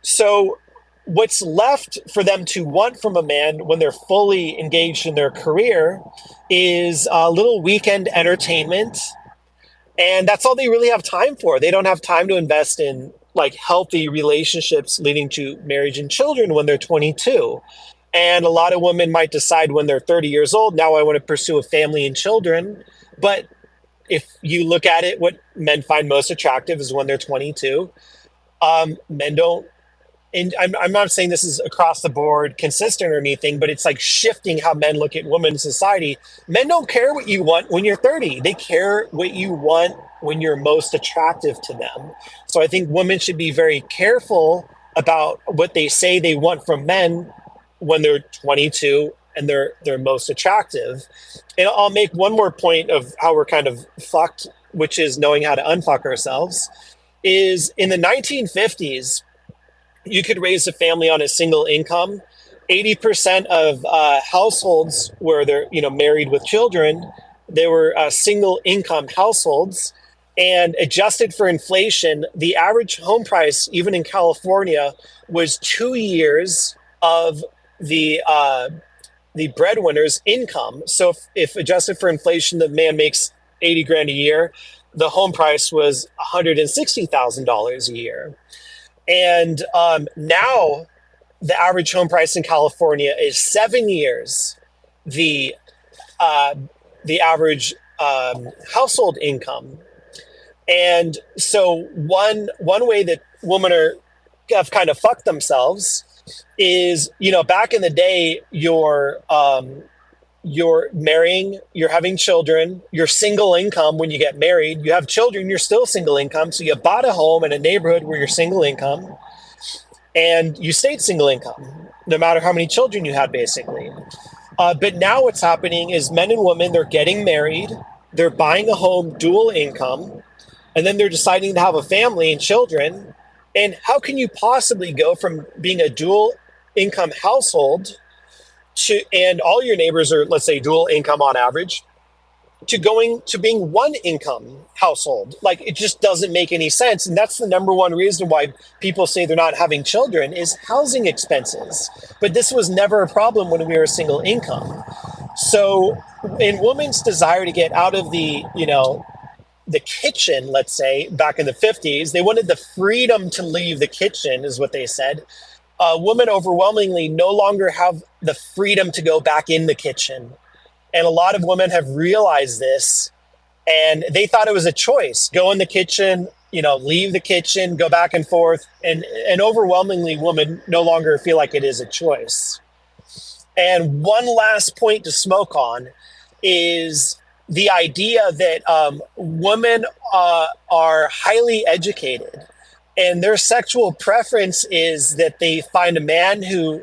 So what's left for them to want from a man when they're fully engaged in their career is a little weekend entertainment. And that's all they really have time for. They don't have time to invest in healthy relationships leading to marriage and children when they're 22. And a lot of women might decide when they're 30 years old, now I want to pursue a family and children. But if you look at it, what men find most attractive is when they're 22. Men don't, and I'm not saying this is across the board consistent or anything, but it's like shifting how men look at women in society. Men don't care what you want when you're 30. They care what you want when you're most attractive to them. So I think women should be very careful about what they say they want from men when they're 22 and they're most attractive. And I'll make one more point of how we're kind of fucked, which is knowing how to unfuck ourselves. Is in the 1950s, you could raise a family on a single income. 80% of households where they're married with children, they were single income households. And adjusted for inflation, the average home price, even in California, was 2 years of the breadwinner's income. So if adjusted for inflation, the man makes 80 grand a year, the home price was $160,000 a year. And now the average home price in California is 7 years the average household income. And so one way that women have kind of fucked themselves is, back in the day, you're marrying, you're having children, you're single income when you get married, you have children, you're still single income. So you bought a home in a neighborhood where you're single income and you stayed single income, no matter how many children you had, basically. But now what's happening is men and women, they're getting married, they're buying a home dual income, and then they're deciding to have a family and children. And how can you possibly go from being a dual income household and all your neighbors are, let's say, dual income on average, to going to being one income household. Like, it just doesn't make any sense. And that's the number one reason why people say they're not having children is housing expenses. But this was never a problem when we were single income. So in women's desire to get out of the kitchen, let's say back in the 50s, they wanted the freedom to leave the kitchen, is what they said. Women overwhelmingly no longer have the freedom to go back in the kitchen. And a lot of women have realized this, and they thought it was a choice: go in the kitchen, leave the kitchen, go back and forth. And overwhelmingly, women no longer feel like it is a choice. And one last point to smoke on is the idea that women are highly educated, and their sexual preference is that they find a man who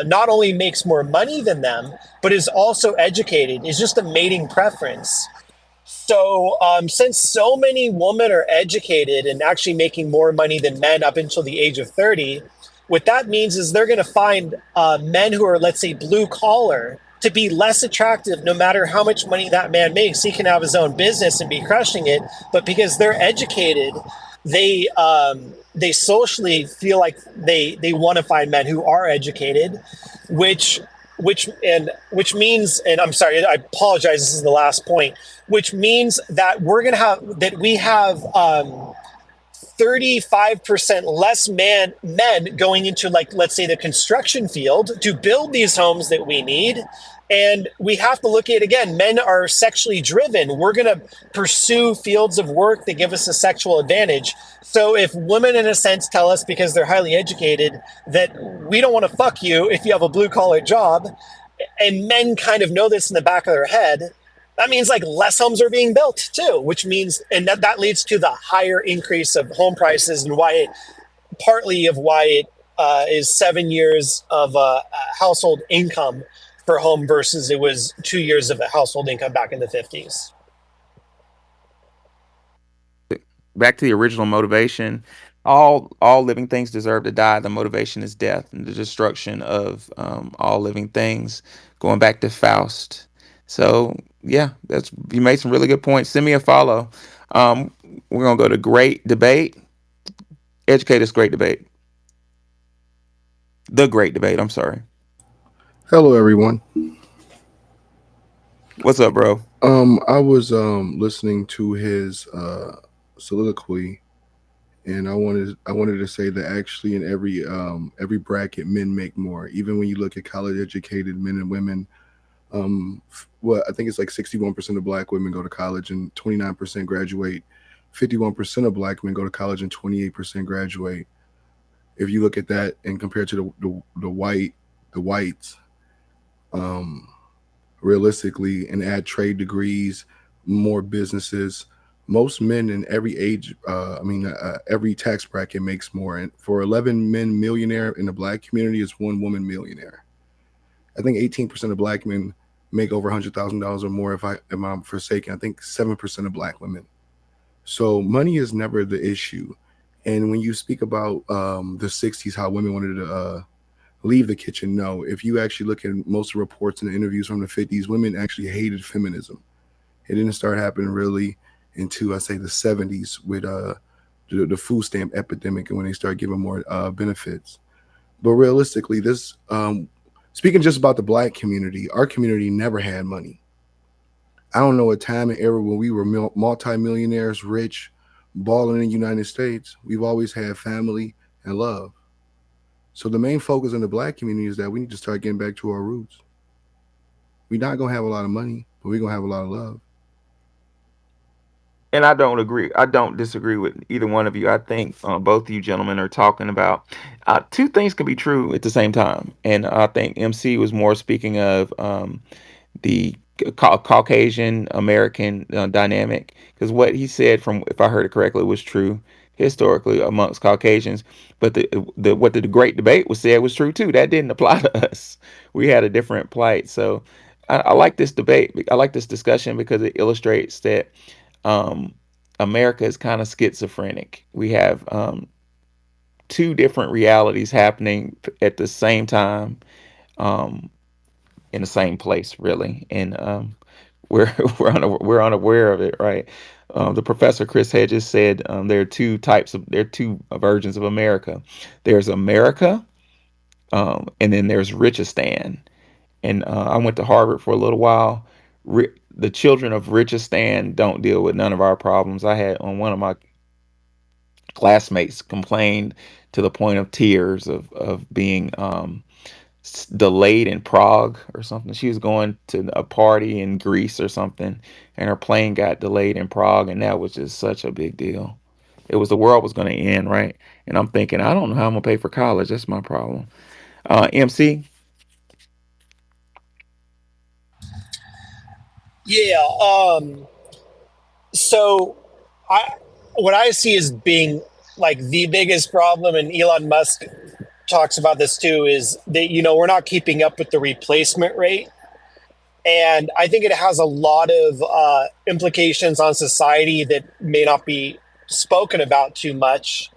not only makes more money than them, but is also educated. Is just a mating preference. So, since so many women are educated and actually making more money than men up until the age of 30, what that means is they're going to find men who are, let's say, blue collar to be less attractive no matter how much money that man makes. He can have his own business and be crushing it, but because they're educated, they socially feel like they want to find men who are educated, which which means, and I'm sorry, I apologize, this is the last point, which means that we have 35% less men going into, like, let's say, the construction field to build these homes that we need. And we have to look at, again, men are sexually driven. We're going to pursue fields of work that give us a sexual advantage. So if women, in a sense, tell us, because they're highly educated, that we don't want to fuck you if you have a blue collar job, and men kind of know this in the back of their head, that means, like, less homes are being built too, which means, and that leads to the higher increase of home prices, and partly of why it is 7 years of household income per home versus it was 2 years of a household income back in the 50s. Back to the original motivation. All living things deserve to die. The motivation is death and the destruction of all living things. Going back to Faust. So yeah, that's you made some really good points. Send me a follow. Um, we're gonna go to great debate. Educate us, great debate. The great debate. I'm sorry. Hello, everyone. What's up, bro? I was listening to his soliloquy, and I wanted to say that actually in every bracket, men make more. Even when you look at college educated men and women, what I think it's like 61% of black women go to college and 29% graduate. 51% of black men go to college and 28% graduate. If you look at that and compare to the whites, um, realistically, and add trade degrees, more businesses. Most men in every age, every tax bracket makes more. And for 11 men millionaire in the black community is one woman millionaire. I think 18% of black men make over $100,000 or more. If I'm forsaken, I think 7% of black women. So money is never the issue. And when you speak about the '60s, how women wanted to leave the kitchen. No, if you actually look at most of the reports and the interviews from the '50s, women actually hated feminism. It didn't start happening really into, I say, the '70s with the food stamp epidemic and when they started giving more benefits. But realistically, this speaking just about the black community, our community never had money. I don't know a time and era when we were multimillionaires, rich, balling in the United States. We've always had family and love. So the main focus in the black community is that we need to start getting back to our roots. We're not gonna have a lot of money, but we're gonna have a lot of love. And I don't agree. I don't disagree with either one of you. I think both of you gentlemen are talking about two things can be true at the same time. And I think MC was more speaking of the Caucasian American dynamic, because what he said, from if I heard it correctly, was true historically amongst Caucasians. But the what the great debate was said was true too. That didn't apply to us. We had a different plight. So I like this debate. I like this discussion because it illustrates that um, America is kind of schizophrenic. We have two different realities happening at the same time, um, in the same place, really. And We're we're unaware of it, right? The professor Chris Hedges said there are two versions of America. There's America, and then there's Richistan. And I went to Harvard for a little while. The children of Richistan don't deal with none of our problems. I had on one of my classmates complained to the point of tears of being delayed in Prague or something. She was going to a party in Greece or something, and her plane got delayed in Prague, and that was just such a big deal. It was the world was going to end, right? And I'm thinking, I don't know how I'm gonna pay for college. That's my problem. MC. Yeah. So I what I see as being like the biggest problem, and Elon Musk talks about this too, is that we're not keeping up with the replacement rate, and I think it has a lot of implications on society that may not be spoken about too much.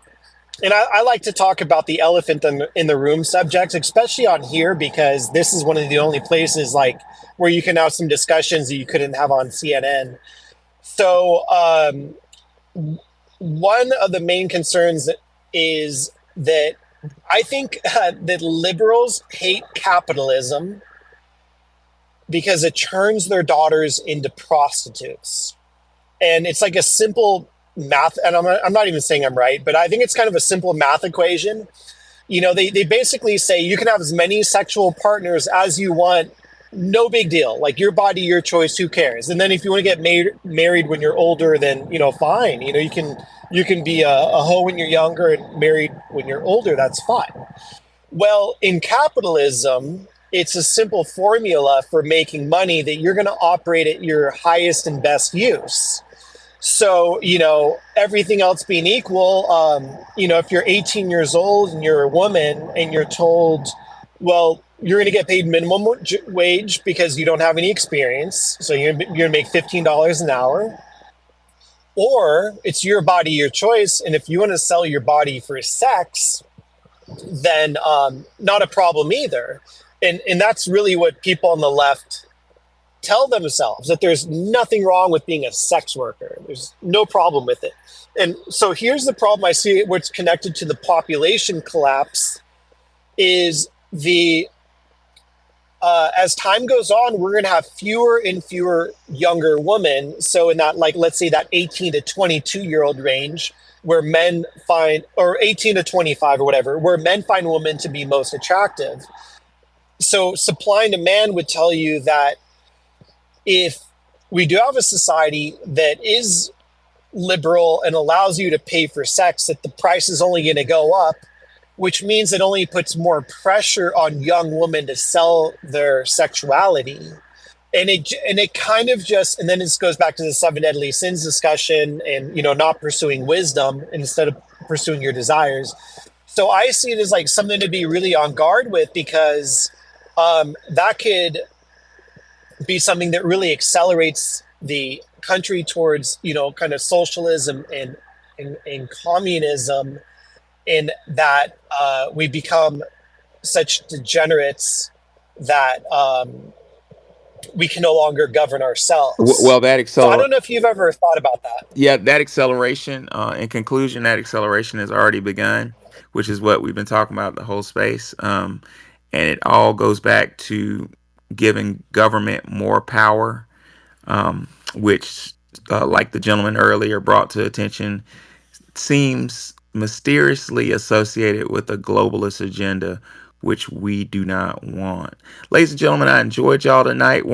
And I like to talk about the elephant in the room subjects, especially on here, because this is one of the only places like where you can have some discussions that you couldn't have on CNN. So one of the main concerns is that I think that liberals hate capitalism because it turns their daughters into prostitutes. And it's like a simple math, and I'm not even saying I'm right, but I think it's kind of a simple math equation. They basically say you can have as many sexual partners as you want, no big deal. Like your body, your choice, who cares? And then if you want to get married when you're older, then fine. You can be a hoe when you're younger and married when you're older. That's fine. Well, in capitalism, it's a simple formula for making money that you're going to operate at your highest and best use. So, everything else being equal, if you're 18 years old and you're a woman and you're told, well, you're going to get paid minimum wage because you don't have any experience. So you're going to make $15 an hour. Or it's your body, your choice. And if you want to sell your body for sex, then not a problem either. And that's really what people on the left tell themselves, that there's nothing wrong with being a sex worker. There's no problem with it. And so here's the problem I see what's connected to the population collapse is the as time goes on, we're going to have fewer and fewer younger women. So in that, like, let's say that 18 to 22-year-old range where men find, or 18 to 25 or whatever, where men find women to be most attractive. So supply and demand would tell you that if we do have a society that is liberal and allows you to pay for sex, that the price is only going to go up, which means it only puts more pressure on young women to sell their sexuality. And it kind of just, and then this goes back to the seven deadly sins discussion, and not pursuing wisdom instead of pursuing your desires. So I see it as like something to be really on guard with, because that could be something that really accelerates the country towards kind of socialism and communism, in that we become such degenerates that we can no longer govern ourselves. Well, that So I acceler don't know if you've ever thought about that. yeah, that acceleration, in conclusion, that acceleration has already begun, which is what we've been talking about the whole space. And it all goes back to giving government more power, which, like the gentleman earlier brought to attention, seems mysteriously associated with a globalist agenda, which we do not want. Ladies and gentlemen, I enjoyed y'all tonight.